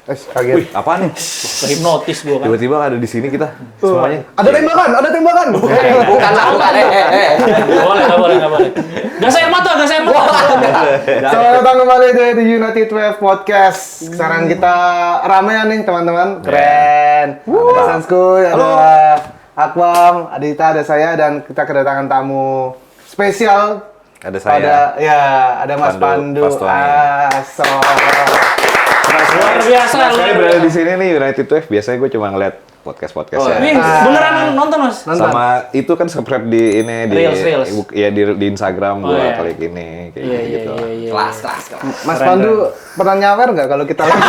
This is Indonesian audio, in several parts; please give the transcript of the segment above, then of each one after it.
Kaget. Apaan nih? Hipnotis gua kan. Tiba-tiba ada di sini kita semuanya. Ada tembakan. Bukan lah, bukan. Nggak boleh. Gas air mata. Selamat datang kembali di United Wave Podcast. Sekarang kita ramean nih teman-teman. Keren. Ada Sanskuy, ada Akwam, Adita, ada saya, dan kita kedatangan tamu spesial. Ada saya. Ada Mas Pandu. Luar biasa. Saya berada di sini nih United Wave. Biasanya gue cuma ngeliat podcast ya. Wih, beneran nonton Mas? Sama itu kan subscribe di ini Reels. Ya di Instagram gue iya. klik ini kayak gitu. Iya. Kelas. Mas Pandu pernah nyawer nggak kalau kita live?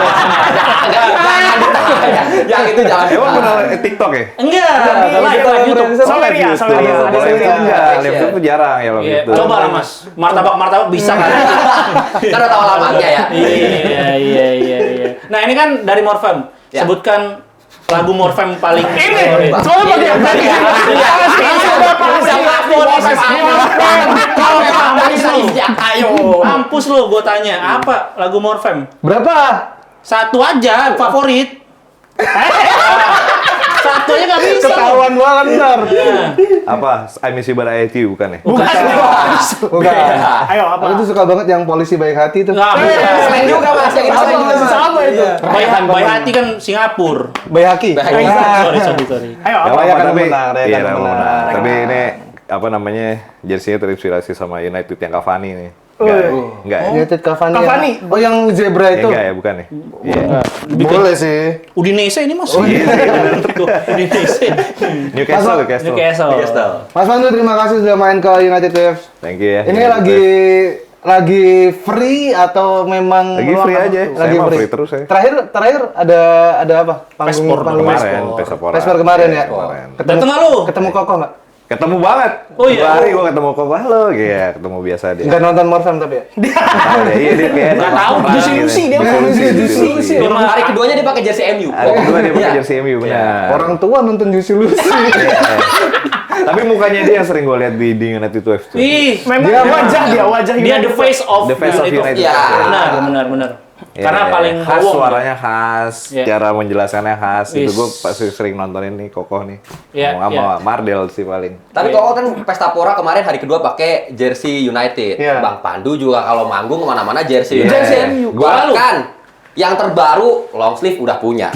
Yang itu jangan. Emang pernah TikTok ya? Enggak, live YouTube. Soalnya ya, Kalau itu enggak, live itu jarang ya lo Iya, gitu. coba lah Mas. Martabak bisa kan? Kan udah tahu alamatnya ya. Iya. Nah, ini kan dari Morfem. Ya. Sebutkan lagu Morfem paling Ini, soalnya Ayo. Mampus lu, gua tanya. Apa lagu Morfem? berapa? Satu aja, favorit. Satu aja nggak bisa. Ketahuan banget ntar. Apa? I Miss You But I Hate You bukan ya? Bukan. Ayo apa? Aku tuh suka banget yang polisi baik hati tuh. Nggak bisa. Selain juga Mas, yang itu selain juga. Sama itu. Baik hati kan Singapura. Baik haki. Sorry. Ayo Nggak apa? layak kan tapi menang, layak iya, kan memang menang. menang. Tapi ini apa namanya? Jersey-nya terinspirasi sama United yang Cavani nih. Enggak. Ya? United Cavani. Cavani. Oh, yang zebra itu. Enggak ya, bukan ya? Iya. Boleh sih. Udinese ini Mas. Tuh, Udinese. Newcastle. Mas Pandu, terima kasih sudah main ke United Waves. Thank you ya. Ini lagi free atau memang Lagi free aja. Lagi Saya mah free free terus saya. Terakhir ada apa? Pespor Kemarin, Pesapora. Pespor kemarin ya. Kemarin. Dateng nggak lu? Ketemu Koko nggak? Ketemu banget. Oh iya. 2 hari gua ketemu Koko. Halo, iya, ketemu biasa dia. Nggak nonton Morfem tapi ya? Iya, dia kayak Nggak tahu, Juicy dia Juicy. Hari keduanya dia pakai jersey MU. Hari kedua dia pakai Iya. jersey MU benar. Orang tua nonton Juicy Lucy. Tapi mukanya dia yang sering gue lihat di United Wave tuh. Ih, Memang wajah dia the face of The face of United. Iya. Benar. Ya, Karena paling khas, ngowong. suaranya khas, Iya. cara menjelaskannya khas. Itu Is. gue pasti sering nontonin nih Kokoh nih. Iya, Mau sama iya. Mardel sih paling. Tapi Koko kan Pesta Pora kemarin hari kedua pakai jersey United. Iya. Bang Pandu juga kalau manggung kemana-mana jersey Iya. Jersey MU. Gua lu. Bahkan yang terbaru long sleeve udah punya.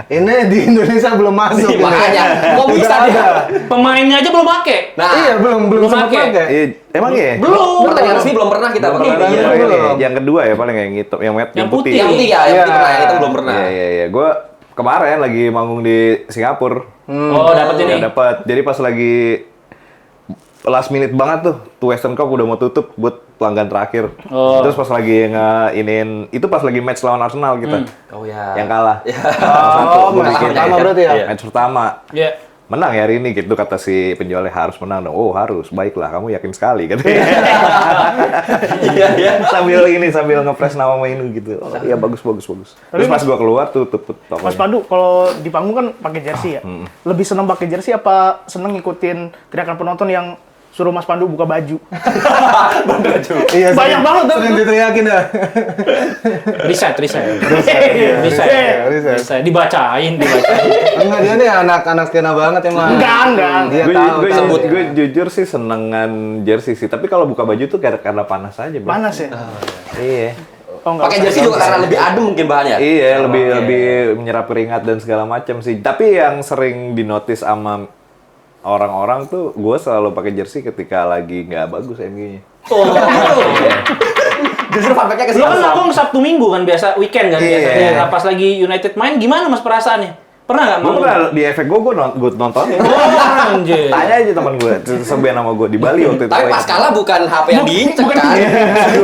Ini di Indonesia belum masuk. Makanya kok bisa Udah dia? ada. Pemainnya aja belum pakai. Nah, Iya, belum Belum sempat pakai. pakai. Emang iya? Belum. pertandingan resmi belum pernah kita pakai. Belum. Iya. Belum. Yang kedua ya paling yang hitam, yang putih. putih. Yang putih ya, yang Iya. putih pernah, yang itu belum pernah. Iya. Gue kemarin lagi manggung di Singapura. Oh, dapat ini. Ya, dapat. Jadi pas lagi last minute banget tuh Western Cup udah mau tutup buat pelanggan terakhir. Oh. Terus pas lagi itu pas lagi match lawan Arsenal kita. Oh ya. Yang kalah. Oh, Gua match bikin. pertama berarti ya? Iya. Match pertama. Iya. Menang ya hari ini gitu kata si penjualnya, harus menang dong. Oh, harus. Baiklah, kamu yakin sekali katanya. Iya. sambil ngepres nama Mainu gitu. Oh, iya bagus. Terus pas gua keluar tutup tokonya. Mas Pandu, kalau di panggung kan pakai jersey ya. Lebih seneng pakai jersey apa seneng ngikutin teriakan penonton yang suruh Mas Pandu buka baju? Iya, Banyak banget tuh. sering diteriakin ya. Riset. Riset. Dibacain. Enggak, dia nih anak skena banget emang. Enggak. Dia tahu. Gue jujur sih senengan jersey sih, tapi kalau buka baju tuh karena panas aja, Bang. Panas ya? Iya. Oh, enggak. Pakai jersey juga karena lebih adem mungkin bahannya. Iya, lebih menyerap keringat dan segala macam sih. Tapi yang sering dinotis sama orang-orang tuh, gue selalu pakai jersey ketika lagi nggak bagus MU-nya. Oh, gitu. Justru fun fact-nya ke Lo kan situ. nabung Sabtu Minggu kan biasa, weekend kan Iya. biasanya. Nah, pas lagi United main, gimana Mas perasaannya? Pernah nggak Gue manggung? pernah di efek gue nontonin. Oh, anjir. Tanya aja teman gue, sebenernya nama gue di Bali waktu itu. Tapi pas kalah bukan HP yang diinjek kan.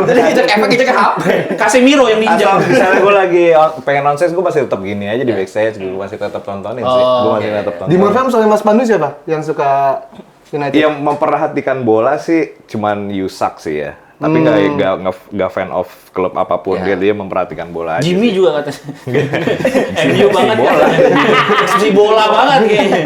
Jadi injek efek injek ke HP. Casemiro yang Atau diinjak. misalnya gue lagi pengen nonsen, gue masih tetap gini aja di backstage, gue masih tetap tontonin sih. Gue masih tetap tontonin. Di Morfem soalnya Mas Pandu siapa yang suka United? Yang memperhatikan bola sih cuman Yusak sih ya. Tapi nggak fan of klub apapun, Ya. dia memperhatikan bola aja. Jimmy sih. juga katanya. MU banget kan. Si bola banget kayaknya.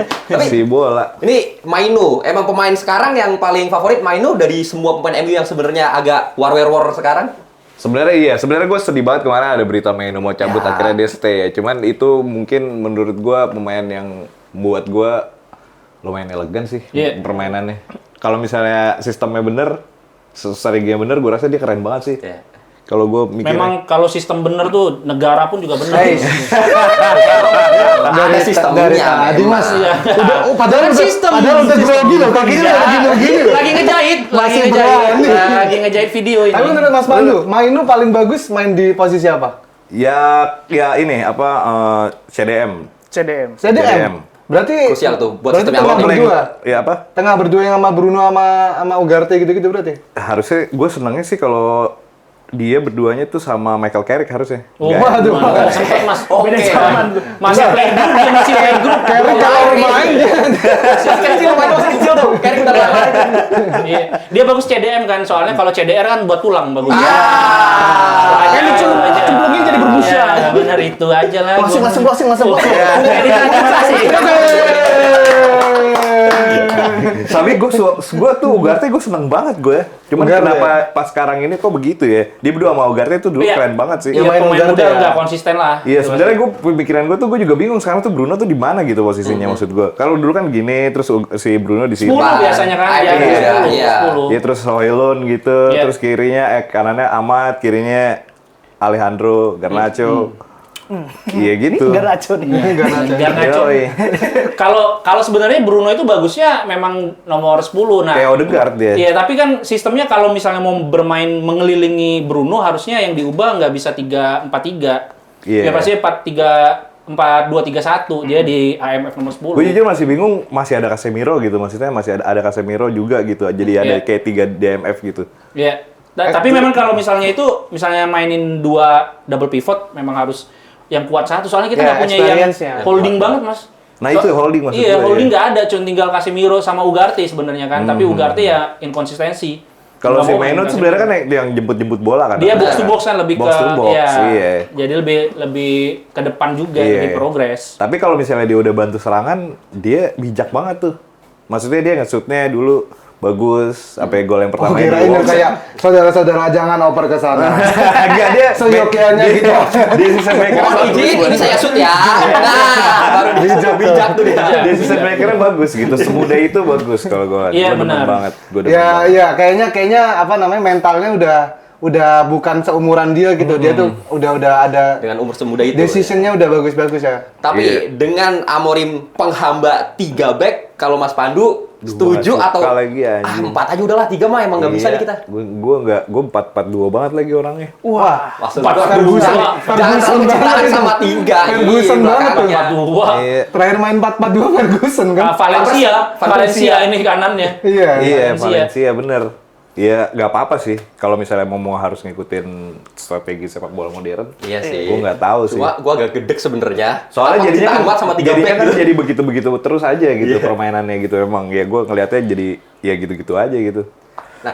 Si bola. Ini Mainu, emang pemain sekarang yang paling favorit Mainu dari semua pemain MU yang sebenarnya agak war sekarang? Sebenarnya gue sedih banget kemarin ada berita Mainu mau cabut akhirnya dia stay ya. Cuman itu mungkin menurut gue pemain yang buat gue lumayan elegan sih permainannya. Kalau misalnya sistemnya bener, strateginya bener, gue rasa dia keren banget sih. Iya. Kalau gue mikirnya. Memang kalau sistem bener tuh negara pun juga bener. Ada sistemnya. dari tadi memang. Mas. Iya. Padahal udah grogi loh, kakinya lagi begini loh. Lagi ngejahit, Masih berani. lagi ngejahit video ini. Tapi menurut Mas Pandu, Mainu paling bagus main di posisi apa? Ya ini apa CDM. CDM. CDM. Berarti Krusial tuh buat berarti sistem yang tengah awal. berdua. Ya apa? Tengah berdua yang sama Bruno sama Ugarte gitu-gitu berarti. Harusnya gue senengnya sih kalau dia berduanya tuh sama Michael Carrick harusnya. Oh, Nggak- waduh. gimana? Sempet Mas. Oke. Beda zaman tuh. Masih playgroup, dia masih playgroup. Carrick kalau main Masih kecil, masih kecil tuh. Kayak udah lari. Iya. Dia bagus CDM kan, soalnya kalau CDR kan buat pulang bagus. Kan dicemplungin jadi berbusa. Ya, benar itu aja lah. Closing. Tapi gue tuh Ugarte gue seneng banget gue. Cuman Ugarte kenapa pas sekarang ini kok begitu ya? Dia berdua sama Ugarte tuh dulu Iya. keren banget sih. Iya, main pemain Ugarte muda ya. nggak konsisten lah. Iya sebenarnya gue pemikiran gue tuh gue juga bingung sekarang tuh Bruno tuh di mana gitu posisinya maksud gue. Kalau dulu kan gini terus si Bruno di sini. 10 biasanya kan, Iya, dia iya, 10. iya. 10. Dia terus Hoylund gitu, Iya. terus kirinya kanannya Amat, kirinya Alejandro Garnacho. Iya gitu. Garnacho nih. Garnacho. Yoi. Kalau sebenarnya Bruno itu bagusnya memang nomor 10. Nah, Kayak Odegaard dia. iya, tapi kan sistemnya kalau misalnya mau bermain mengelilingi Bruno harusnya yang diubah nggak bisa 3-4-3. Iya. Ya pasti 4-2-3-1. Dia di AMF nomor 10. Gue jujur masih bingung, masih ada Casemiro gitu, maksudnya masih ada Casemiro juga gitu, jadi ada Iya. kayak 3 DMF gitu. Iya. Tapi memang kalau misalnya mainin 2 double pivot memang harus yang kuat satu. Soalnya kita Ya, nggak punya yang experience-nya. holding banget, Mas. Nah, itu holding maksud Iya, gue, holding ya. nggak ada, cuma tinggal Casemiro sama Ugarte sebenarnya kan. Tapi Ugarte ya inkonsistensi. Kalau Nggak si mau main Maynard Casemiro. sebenarnya kan yang jemput-jemput bola kan. Dia box to box kan lebih Box ke to box, iya. Jadi lebih ke depan juga, Iya. lebih progres. Tapi kalau misalnya dia udah bantu serangan, dia bijak banget tuh. Maksudnya dia nge-shootnya dulu bagus, sampai gol yang Oh, pertama kirain yang kayak saudara-saudara jangan oper ke sana. Enggak, dia Seyokianya gitu. Dia season maker Mas izin, ini saya shoot ya. Nah, baru bijak tuh dia. Dia season makernya bagus gitu. Semudah itu bagus kalau gue. Iya, demen benar. banget. Gue Ya, kayaknya apa namanya mentalnya udah bukan seumuran dia gitu. Dia tuh udah ada Dengan umur semuda itu. decisionnya udah bagus-bagus ya. Tapi Iya. dengan Amorim penghamba 3 back, kalau Mas Pandu setuju nggak atau suka lagi, anjing. 4 aja udahlah, 3 mah emang nggak bisa nih kita. Gue 4-4-2 banget lagi orangnya. Wah. Langsung Ferguson. jangan terlalu kecintaan sama 3. Ferguson banget tuh. 4-2. Iya. Terakhir main 4-4-2 Ferguson kan. Valencia ini kanannya. Iya. Iya, Valencia. Valencia bener. Ya nggak apa-apa sih. Kalau misalnya mau harus ngikutin strategi sepak bola modern. Iya sih. Gue nggak tahu sih. Cuma gua agak gedek sebenarnya. Soalnya Kenapa jadinya kita amat sama 3 back kan gitu. jadi begitu-begitu terus aja gitu Iya. permainannya gitu emang. Ya gue ngelihatnya jadi ya gitu-gitu aja gitu. Nah,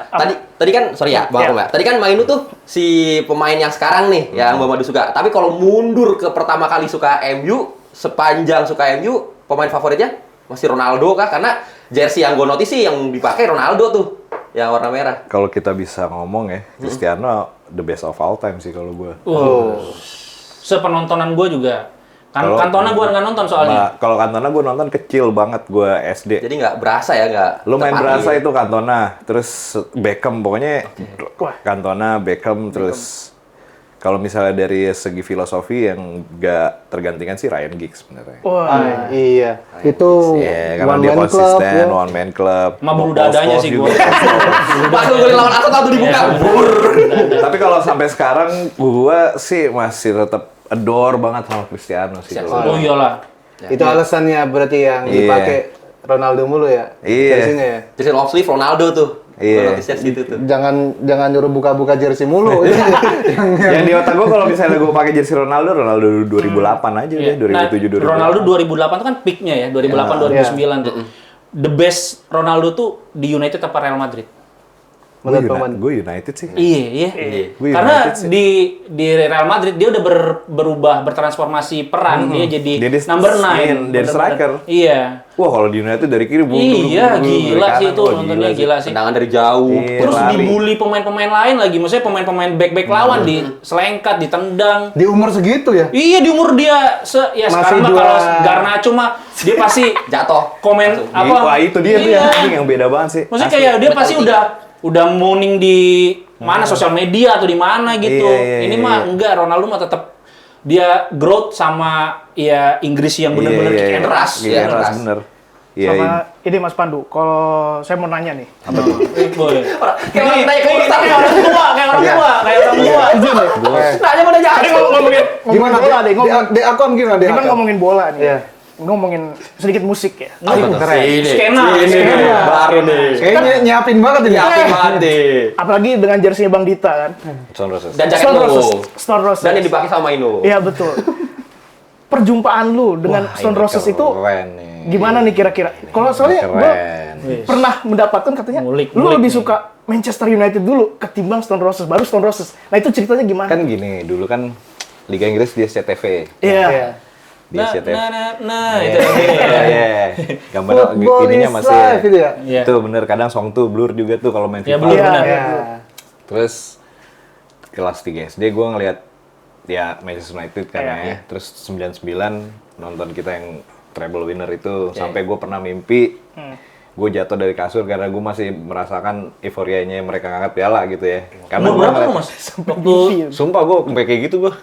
tadi kan sorry ya, Bang Roma. Tadi kan Mainu tuh si pemain yang sekarang nih yang Bang Madu suka. Tapi kalau mundur ke pertama kali suka MU, sepanjang suka MU, pemain favoritnya masih Ronaldo kah? Karena jersey yang gue notice sih yang dipakai Ronaldo tuh, yang warna merah. Kalau kita bisa ngomong ya, Cristiano the best of all time sih kalau gue. Sepenontonan gue juga. Kalau- Cantona gue nggak nonton soalnya. Nah, kalau Cantona gue nonton kecil banget gue SD. Jadi nggak berasa ya, nggak. Lumayan tepati. berasa itu Cantona, terus Beckham pokoknya Wah. Cantona, Beckham, terus kalau misalnya dari segi filosofi yang nggak tergantikan sih Ryan Giggs sebenarnya. Wah. Iya. Itu Iya, karena one dia man club konsisten, ya. one man club. Sama bulu Post-post dadanya sih juga. Langsung golin lawan Arsenal tuh dibuka. Bur. Tapi kalau sampai sekarang gue sih masih tetap adore banget sama Cristiano sih. Oh iyalah. Itu alasannya berarti yang Iya. dipakai Ronaldo mulu ya. Iya. Jersinya ya. Jadi long sleeve Ronaldo tuh. Iya. Gua notice gitu tuh. Jangan nyuruh buka-buka jersey mulu. Yang di otak gue kalau misalnya gue pakai jersey Ronaldo 2008 aja Iya. deh, 2007 2008. Ronaldo 2008 itu kan peaknya ya, 2008 2009 tuh. The best Ronaldo tuh di United apa Real Madrid? menurut pemain? Gue United sih. Iya. Gue Karena United sih. di Real Madrid dia udah berubah, bertransformasi peran. Dia jadi Dia number 9. dari Bener-bener. striker. Iya. Wah, kalau di United dari kiri Iya, gila sih itu nontonnya gila sih. Tendangan dari jauh. Iya. Terus lari. dibully pemain-pemain lain lagi. Maksudnya pemain-pemain back-back lawan diselengkat, ditendang. Di umur segitu ya? Iya, di umur dia Masih sekarang mah dua- kalau Garnacho mah dia pasti Jatuh. komen apa? Wah, itu dia tuh Iya. yang beda banget sih. Maksudnya Asli. kayak dia pasti udah mooning di mana sosial media atau di mana gitu. Iya, Ini mah enggak, Ronaldo mah tetap dia growth sama ya Inggris yang bener-bener kick and rush. Iya, ya, keras keras. bener. Iya, Sama ini Mas Pandu, kalau saya mau nanya nih. Boleh. Kayak orang naik ke Kayak Ustaz. orang tua, kayak orang tua. Izin deh. Nanya mana Tadi jatuh. ngomongin Gimana? bola deh, Di Akon gimana? Di Ini kan Akon? ngomongin bola nih. Iya. Ngomongin sedikit musik ya. Keren. Skena. Baru nih. Kayaknya nyiapin banget ini. Nyiapin banget deh. Apalagi dengan jersinya Bang Dita kan. Son Roses. Dan jaket Stone lo. Roses. Stone Roses. Dan yang dipakai sama Ino. Iya betul. Perjumpaan lu dengan Stone Roses itu keren nih. gimana nih kira-kira? Kalau soalnya gue Keren. pernah mendapatkan katanya Ngulik, lu ngulik lebih nih. suka Manchester United dulu ketimbang Stone Roses, baru Stone Roses. Nah itu ceritanya gimana? Kan gini, dulu kan Liga Inggris di SCTV. Iya. Di Nah, SCTV. itu. Iya. Gambar Football ininya is masih. life gitu ya? Iya. Itu bener, kadang song tuh blur juga tuh kalau main Ya, FIFA. blur. Iya. benar. Iya. Terus kelas 3 SD gue ngeliat ya Manchester United kan Iya, ya. Terus 99 nonton kita yang treble winner itu sampai gue pernah mimpi gue jatuh dari kasur karena gue masih merasakan euforianya mereka ngangkat piala gitu ya. Karena Umur gua berapa lu, ngeliat- Mas? Waktu Sumpah gue sampai kayak gitu gue.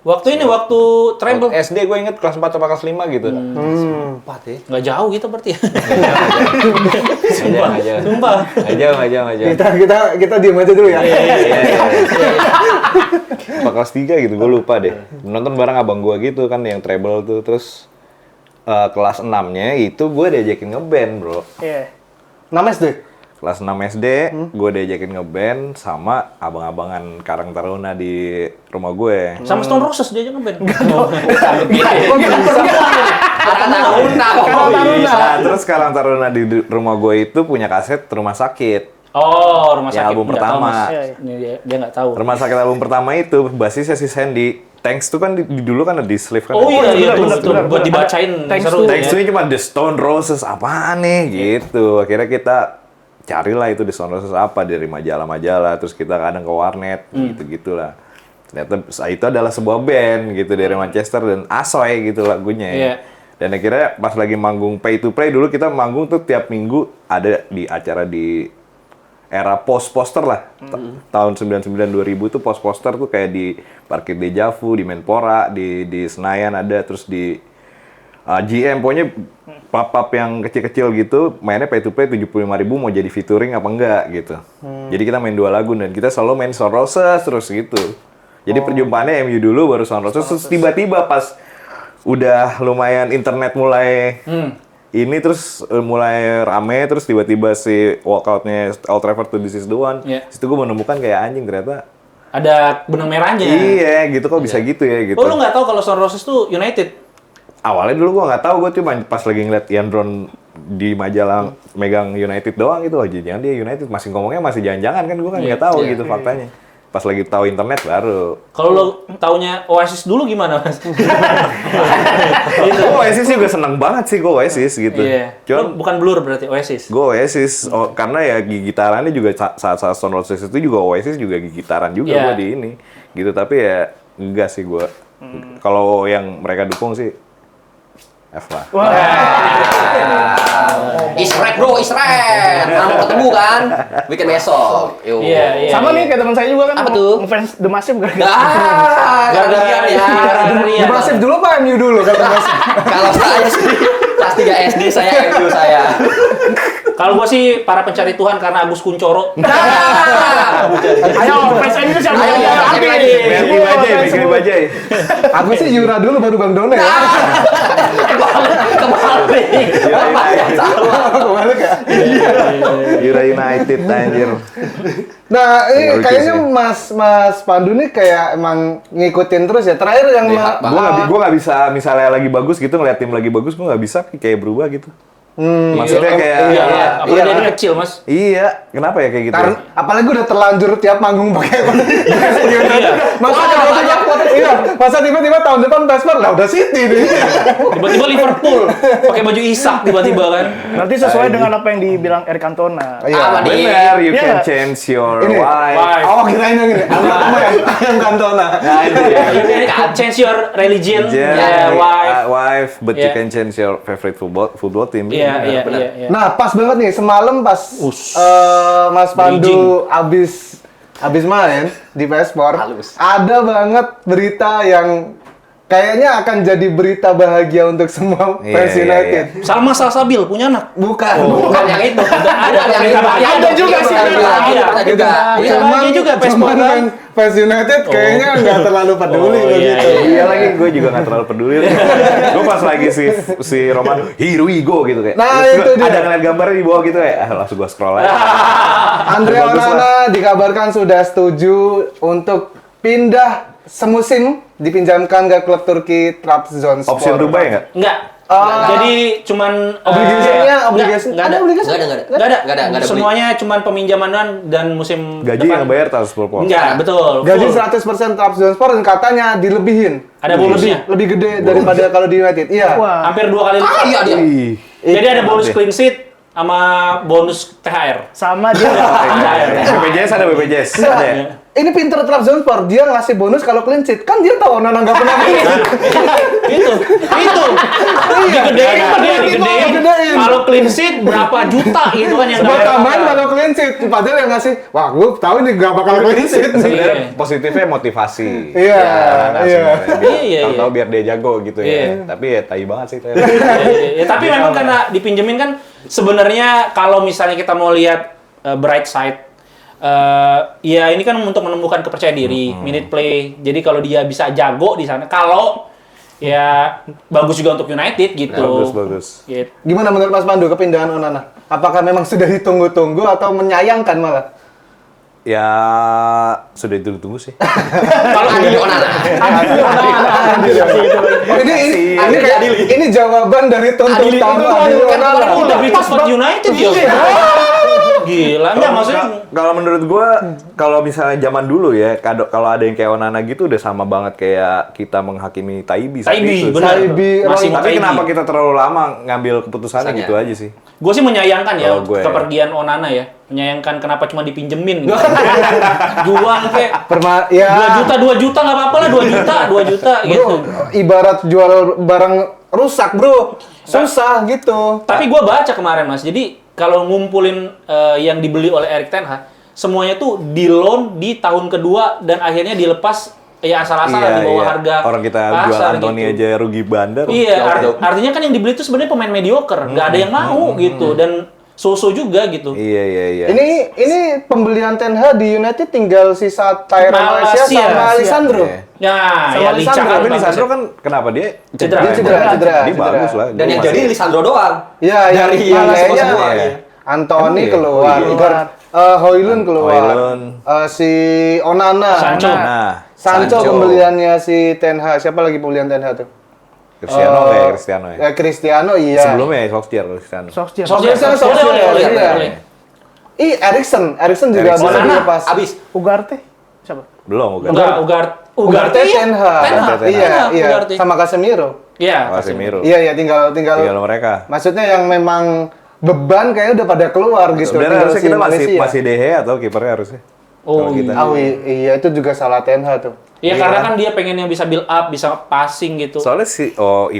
waktu treble. SD gue inget kelas 4 atau kelas 5 gitu. Empat ya. Nggak jauh gitu berarti ya. Nggak jauh. Sumpah. Nggak jauh. Kita diem aja dulu ya. Apa kelas 3 gitu, gue lupa deh. Nonton bareng abang gue gitu kan yang treble tuh. Terus kelas 6-nya itu gue diajakin ngeband bro. Iya. Nama SD? Kelas 6 SD, gue diajakin ngeband sama abang-abangan Karang Taruna di rumah gue. Sama Stone Roses dia aja ngeband. Nah, terus Karang Taruna di rumah gue itu punya kaset Rumah Sakit. Oh, rumah Ya, sakit. album Nggak tahu, pertama. Mas. Iya, Ini dia nggak tahu. Rumah Sakit album pertama itu basisnya si Sandy. Thanks tuh kan dulu kan ada di sleeve kan. Oh iya, benar, tuh, benar, tuh, benar, buat benar. dibacain Thanks seru. to- Thanks ya. to cuma The Stone Roses apaan nih gitu. Akhirnya kita carilah itu The Stone Roses apa dari majalah-majalah. Terus kita kadang ke warnet gitu-gitulah. Ternyata itu adalah sebuah band gitu dari Manchester dan asoy gitu lagunya. Iya. Dan akhirnya pas lagi manggung Pay to Play dulu kita manggung tuh tiap minggu ada di acara di era poster lah. Tahun 99-2000 tuh poster tuh kayak di Parkir Dejavu, di Menpora, di Senayan ada, terus di GM, pokoknya pub-pub yang kecil-kecil gitu, mainnya pay to play 75.000 mau jadi featuring apa enggak gitu. Jadi kita main 2 lagu dan kita selalu main Stone Roses terus gitu. Jadi perjumpaannya MU dulu baru Stone Roses, terus tiba-tiba pas udah lumayan internet mulai ini terus mulai rame, terus tiba-tiba si walkoutnya Old Trafford to This Is The One. Iya. Situ gue menemukan kayak anjing ternyata. Ada benang merahnya. Iya gitu kok bisa gitu ya gitu. Oh, lu nggak tahu kalau Stone Roses tuh United? Awalnya dulu gue nggak tahu, gue cuma pas lagi ngeliat Ian Brown di majalah megang United doang gitu. Oh jangan dia United, masih ngomongnya masih jangan-jangan kan gue kan nggak tahu gitu faktanya. Pas lagi tahu internet baru. Kalau lo taunya Oasis dulu gimana, Mas? Gue Oasis juga seneng banget sih gue Oasis gitu. Iya. Cuman Lo bukan Blur berarti Oasis. gue Oasis, karena ya gitarannya juga saat Stone Roses itu juga Oasis juga gitaran juga Iya. gue di ini. Gitu, tapi ya enggak sih gue. Kalau yang mereka dukung sih F lah. Israel bro, Israel. Mana mau ketemu kan? Weekend besok. Yo. Iya. Sama nih kayak teman saya juga kan. Apa tuh? Ngefans The Massive gara-gara. Gara-gara ya. Di Persib dulu apa MU dulu? Kata Mas. Kalau saya sih kelas 3 SD saya MU saya. Kalau gua sih para pencari Tuhan karena Agus Kuncoro. Ayo, fans MU siapa? Ayo, Api. Bikin bajai, bikin bajai. Aku sih Yura dulu baru Bang Done ya. Kebalik. Kebalik ya. Yura United anjir. Nah, ini Lucu kayaknya sih. Mas Pandu nih kayak emang ngikutin terus ya. Terakhir yang Lihat, Bang. Gue nggak bisa misalnya lagi bagus gitu ngeliat tim lagi bagus, gue nggak bisa kayak berubah gitu. Maksudnya kayak apalagi dari kecil, Mas. iya, kenapa ya kayak gitu? Karena apalagi udah terlanjur tiap manggung pakai masa tiba-tiba tahun depan Vesper lah udah City nih. Tiba-tiba Liverpool pakai baju Isak tiba-tiba kan. Nanti sesuai dengan apa yang dibilang Eric Cantona. Iya. Benar, you can Iya. change your Ini. life. Oh, kirain yang ini. Ayam Cantona. You can change your religion, Wife, but you Yeah. can change your favorite football team. Iya. Nah, pas banget nih semalam pas Mas Pandu abis main di PS4, Halus. ada banget berita yang kayaknya akan jadi berita bahagia untuk semua Iya, fans iya, United. Salma Salsabil punya anak. Bukan. Bukan yang itu. Ada yang itu. ada juga sih. Ada juga. Iya, bahagia juga PS4 cuman kan. fans United kayaknya nggak terlalu peduli Oh, begitu. iya. Iya lagi, gue juga gak terlalu peduli. Gue pas lagi si Roman, here we go gitu kayak. Nah, Terus itu dia. ada ngeliat gambarnya di bawah gitu kayak, langsung gue scroll aja. Andre Bagus lah. Onana dikabarkan sudah setuju untuk pindah semusim dipinjamkan ke klub Turki Trabzonspor. Opsi Dubai nggak? Enggak. Jadi cuman obligasinya enggak ada. obligasi? Enggak ada. beli. Semuanya cuman peminjaman dan musim Gaji yang bayar Trabzonspor. Enggak, betul. Gaji full. 100% Trabzonspor dan katanya dilebihin. Ada bonusnya. Lebih gede daripada kalau di United. Iya. Wah. Hampir 2 kali lipat. Iya dia. Ih. Jadi ada bonus clean sheet sama bonus THR. Sama dia. BPJS ada BPJS. Ada ya? Ini pinter Trabzonspor, dia ngasih bonus kalau clean sheet. Kan dia tahu Onana nggak pernah clean sheet. Itu. Digedein apa dia digedein. Digedein. Kalau clean sheet berapa juta gitu kan yang Buat nggak tambahan ada. kalau clean sheet. Padahal yang ngasih, wah gue tahu ini nggak bakal clean sheet. Sebenarnya positifnya motivasi. Iya, Nah, iya. Iya. Tahu biar dia jago gitu Iya. ya. Tapi ya tai banget sih. Ya, tapi memang karena dipinjemin kan sebenarnya kalau misalnya kita mau lihat bright side, ya ini kan untuk menumbuhkan kepercayaan diri, minute play. Jadi kalau dia bisa jago di sana, kalau ya bagus juga untuk United gitu. Bagus. Gitu. Gimana menurut Mas Pandu kepindahan Onana? Apakah memang sudah ditunggu-tunggu atau menyayangkan malah? Ya sudah ditunggu sih. Kalau Adil Onana. Ini jawaban dari tuntutan Adil Onana. udah British for United ya. Gila, enggak maksudnya Kalau menurut gua, kalau misalnya zaman dulu ya, kalau ada yang kayak Onana gitu udah sama banget kayak kita menghakimi Taibi. saat Taibi, itu. benar. Taibi, Masih Tapi Taibi. kenapa kita terlalu lama ngambil keputusannya Keputusannya. gitu aja sih? Gue sih menyayangkan ya Kalau gue. kepergian Onana ya. Menyayangkan kenapa cuma dipinjemin gitu. Jual kayak Ya, 2 juta nggak apa-apa lah, 2 juta bro, gitu. ibarat jual barang rusak, bro. Susah gitu. Tapi gue baca kemarin Mas, jadi kalau ngumpulin yang dibeli oleh Erik ten Hag, semuanya tuh di loan di tahun kedua dan akhirnya dilepas ya asal-asalan di bawah harga Orang kita jual pasar Anthony gitu. aja rugi bandar. Iya, Jauh. artinya kan yang dibeli itu sebenarnya pemain mediocre, nggak ada yang mau gitu dan so-so juga gitu. Iya. Ini pembelian Ten Hag di United tinggal sisa Tyron Malaysia Malaysia. sama Alisandro. Iya. Nah, Sama ya Lisandro. Licha Tapi bagus Lisandro ya. kan kenapa dia Cedera. Dia cedera. Dia bagus lah. Dan yang jadi Lisandro doang. Iya, Dari yang kayaknya semua. Iya. Anthony Emang iya? keluar, Oh, iya. Igor Højlund keluar, Højlund. Si Onana, Sancho. Nah, Sancho pembeliannya si Ten Hag. Siapa lagi pembelian Ten Hag tuh? Cristiano kayak Cristiano ya. Cristiano, iya. Sebelumnya ya Solskjaer Cristiano. Solskjaer. Solskjaer. Erikson juga Eriksen. bisa Onana. dilepas. Abis. Ugarte. Siapa? Belum bukan. Ugarte Ten Hag. Ten Hag. Iya, iya. Ugarte. Sama Casemiro. Iya. Casemiro. Iya, tinggal Tinggal mereka. maksudnya yang memang beban kayaknya udah pada keluar gitu. Sebenarnya Tinggal harusnya si kita Malaysia. masih De Gea atau kipernya harusnya. Oh, Kalau kita. Iya, itu juga salah Ten Hag tuh. Iya, karena kan dia pengen yang bisa build up, bisa passing gitu. Soalnya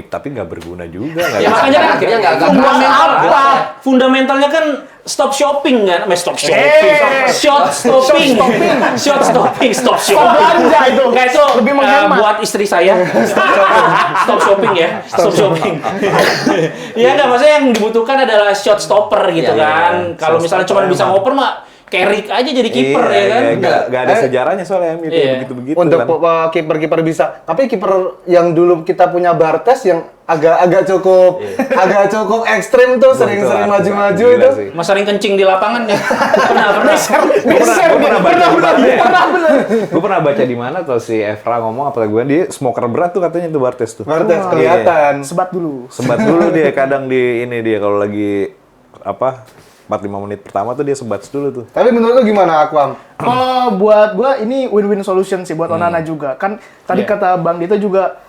tapi nggak berguna juga. nggak Ya bisa. makanya kan Akhirnya nggak fundamental kerasa. apa? Fundamentalnya kan stop shopping kan? Stop shopping. Shot stopping. Shot stopping. Stop shopping. belanja itu. Nggak, itu Lebih menghemat. buat istri saya. Stop shopping ya. Stop shopping. Iya nggak, maksudnya yang dibutuhkan adalah shot stopper gitu Iya, kan. iya. Kalau Shot misalnya stopper cuma bisa emang. ngoper mah Carrick aja jadi kiper ya kan. Nggak ada sejarahnya soalnya MU Iya. begitu-begitu Untuk kan. kiper-kiper bisa. Tapi kiper yang dulu kita punya Bartes yang agak cukup ekstrim tuh, sering-sering maju-maju Gila itu. sih. Mas sering kencing di lapangan ya? Pernah. Gue pernah baca di mana tuh si Evra ngomong apa gue, dia smoker berat tuh katanya tuh Bartes tuh. Bartes Wah. kelihatan. Sebat dulu. Sebat dulu dia kadang di ini dia kalau lagi apa 45 menit pertama tuh dia sebat dulu tuh. Tapi menurut lu gimana Aquam? Kalau buat gua ini win-win solution sih buat Onana juga. Kan tadi kata Bang Dito juga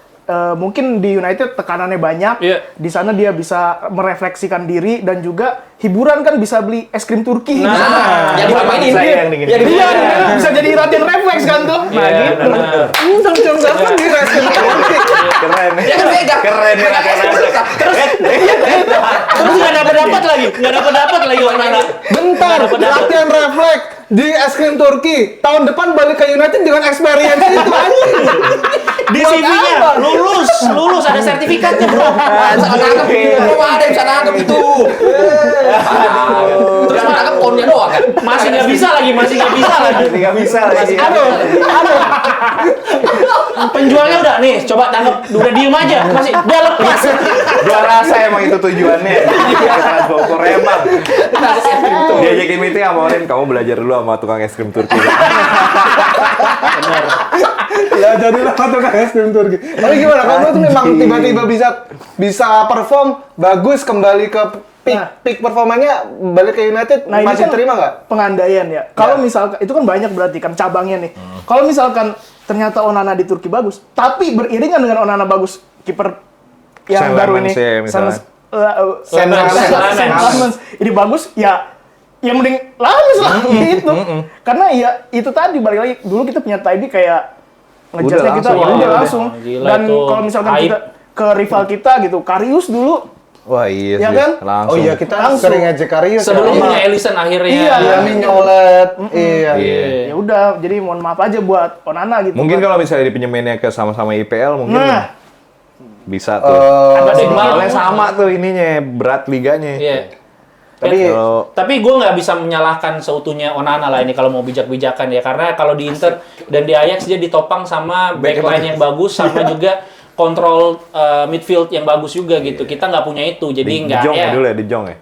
mungkin di United tekanannya banyak. Iya. Di sana dia bisa merefleksikan diri dan juga hiburan kan bisa beli es krim Turki. Nah, di sana. yang dimainin Saya dia. yang dingin. Yang Iya, dimainin. bisa jadi latihan refleks kan tuh. Nah, Iya, gitu. benar. Jam berapa di rescue? Keren. Dia kan beda. Keren ya. Terus nggak dapat lagi Onana. Bentar, latihan refleks di es krim Turki. Tahun depan balik ke United dengan experience itu anjing. Di Buat CV-nya apa? lulus ada sertifikatnya bro. Bisa nangkep. Belum ada yang bisa nangkep itu. Terus nangkep konnya doang kan. Masih nggak bisa lagi. Nggak bisa lagi. Aduh. Penjualnya udah nih, coba tangkap, udah diem aja, masih dia lepas. Gua rasa emang itu tujuannya. Transport emang. Diajakin meeting sama Orin, kamu belajar dulu sama tukang es krim Turki. Ya jadilah tukang es krim Turki. Tapi gimana? Kamu tuh memang tiba-tiba bisa perform bagus kembali ke peak performanya balik ke United Nah, ini masih kan terima nggak? pengandaian ya. Kalau misalkan itu kan banyak berarti kan cabangnya nih. Kalau misalkan ternyata Onana di Turki bagus, tapi beriringan dengan Onana bagus kiper yang Sam baru Lammens ini, ya, misalnya. Sam Lammens ini bagus ya. Yang mending Lammens lah gitu. Karena ya itu tadi balik lagi dulu kita punya Taibi kayak ngejasnya kita langsung, ya udah ya, langsung. gila Dan itu. kalau misalkan Aib. kita ke rival kita gitu, Karius dulu. Wah iya Ya sih. kan? Langsung. Oh iya, kita Langsung. sering ngejek Karius. Sebelumnya Ellison akhirnya. Iya. Iya, Mignolet. Iya. Ya udah, jadi mohon maaf aja buat Onana gitu. Mungkin Bang. kalau misalnya dipinjeminnya ke sama-sama IPL mungkin Nah. bisa tuh. Ada sih, Soalnya sama tuh ininya, berat liganya. Iya. Tapi Tapi gue nggak bisa menyalahkan seutuhnya Onana lah ini kalau mau bijak-bijakan ya, karena kalau di Inter dan di Ajax dia ditopang sama backline yang bagus sama juga kontrol midfield yang bagus juga gitu. Kita nggak punya itu, jadi Di nggak Jong ya. ya dulu ya, di Jong ya.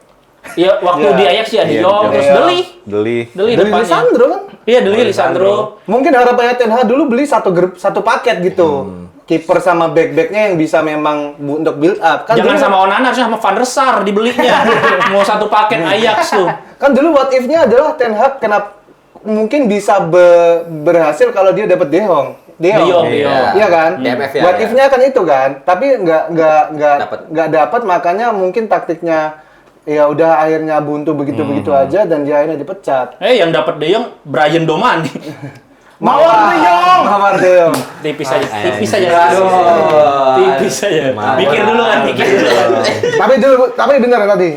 Iya, waktu Iya. di Ajax ya di Iya, Jong, di terus Jong. Deli Deli. Deli dari depannya. Lisandro kan? Iya, Deli Lisandro. Mungkin harapannya Ten Hag dulu beli satu paket gitu. Kiper sama back-backnya yang bisa memang untuk build up. Kan Jangan dulu, sama Onana, harusnya sama Van der Sar dibelinya. Mau satu paket Ajax tuh. kan dulu what if-nya adalah Ten Hag kenapa mungkin bisa berhasil kalau dia dapat De Jong. De Jong. Iya kan? DMF ya, What ya. if-nya kan itu kan. Tapi Dapet. nggak dapat, makanya mungkin taktiknya ya udah akhirnya buntu begitu aja dan dia akhirnya dipecat. Yang dapat De Jong Brian Domani. Mawar De Jong. Mawar De Jong. Tipis aja. Tipis aja. Aduh. Tipis aja. Mikir dulu kan, mikir dulu. Tapi bener tadi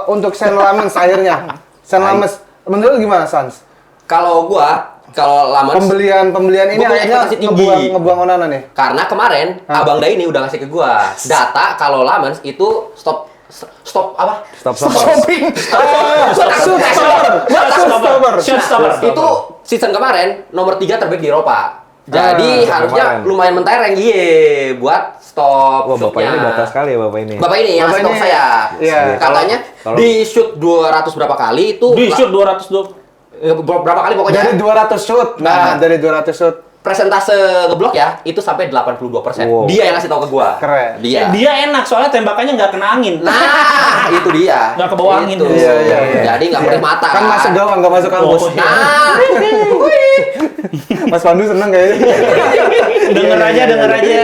untuk Sam Lammens akhirnya. Sam Lammens menurut lu gimana Sans? Kalau Lammens Pembelian ini Gua punya akhirnya ekspektasi tinggi. ngebuang Onana nih. karena kemarin Abang Dai ini udah ngasih ke gua data kalau Lammens itu stop apa? Stop. Shopping. Shot stopper. Itu season kemarin nomor 3 terbaik di Eropa. Jadi harusnya kemarin. lumayan mentereng buat stop Wah, bapak shootnya. ini batas sekali ya bapak ini. Bapak ini yang ngasih Bapak tahu ini, saya. iya. Katanya Kalau- di shoot 200 berapa kali itu Di shoot 220. berapa kali pokoknya Dari 200 shoot. Nah, dari 200 shoot. presentase ngeblok ya itu sampai 82%. Wow. Dia yang ngasih tahu ke gua. Keren. Dia. Dia enak soalnya tembakannya nggak kena angin. Nah, itu dia. Nggak ke bawah angin. Itu. Iya. Jadi nggak perih mata. Kan masuk gawang, nggak masuk kampus. Oh, iya. Nah, Mas Pandu seneng kayaknya. Denger aja. Iya.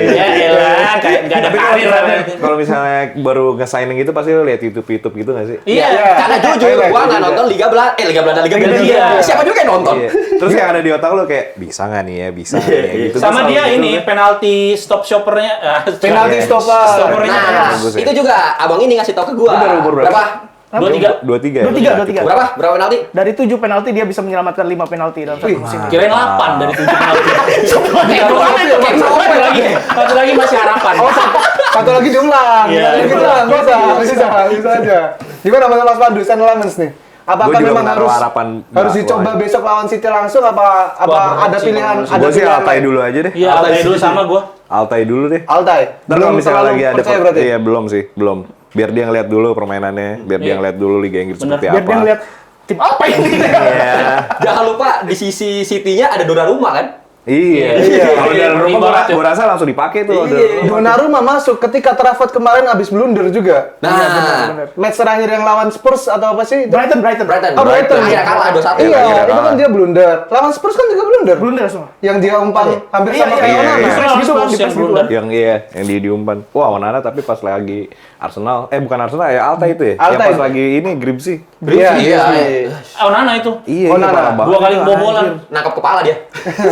Ya elah, kayak nggak ada Tapi karir lah. kalau misalnya baru nge-signing gitu pasti lo lihat YouTube gitu nggak sih? Iya. karena jujur Highlight gua nggak juga. nonton Liga Belanda, Liga Belgia. Belgia. Siapa juga yang nonton? Iya. Terus yang ada di otak lo kayak bisa nggak nih ya, bisa nggak ya gitu. Sama Terus dia gitu ini kan. penalti stop shoppernya. Penalti Iya. stopper. Stoppernya. Nah, bagus ya. itu juga abang ini ngasih tahu ke gua. Lu baru umur berapa? Berapa? 23. 23 ya? 23. Berapa penalti? Dari 7 penalti dia bisa menyelamatkan 5 penalti dalam satu musim. Kirain 8 dari 7 penalti. Satu lagi masih harapan. Oh, satu lagi diulang. Iya. Bisa aja. Gimana menurut Mas Pandu, Sam Lammens nih? Apakah Gua juga memang menaruh harus harapan harus bahwa- dicoba besok lawan City langsung apa Wah, ada pilihan sih, ada Gue sih pilihan altai lain? dulu aja deh. Iya, altai dulu sama gua. Altai dulu deh. Altai. Ntar kalau misalnya terlalu lagi ada percaya berarti. iya belum sih, belum. Biar dia ngeliat dulu permainannya, biar dia ngeliat dulu Liga Inggris Bener. seperti Biar apa. dia ngeliat tim apa ini. Iya. Jangan lupa di sisi City-nya ada Donnarumma kan? Iya. Kalau Iya, dari rumah ibarat ya. gua rasa langsung dipakai tuh. Iya. Donnarumma masuk ketika Trafford kemarin habis blunder juga. Nah, bener. Match terakhir yang lawan Spurs atau apa sih? Brighton. Brighton. Oh, Brighton. Akhirnya kalah 2-1. Iya, akhirnya itu kan kalah. dia blunder. Lawan Spurs kan juga blunder. Blunder semua. Yang dia umpan hampir Iya, sama iya, kayak iya, Onana. iya. Justru lawan Gitu kan, Spurs di yang press gitu blunder. Yang diumpan. Wah, Onana tapi pas lagi Arsenal, bukan Arsenal ya, Altai itu ya. Altai. Yang pas lagi ini Grimsby. Iya, Iya. Onana itu. Iya, Onana. parah banget 2 kali itu, kebobolan. anjir. Nangkap kepala dia.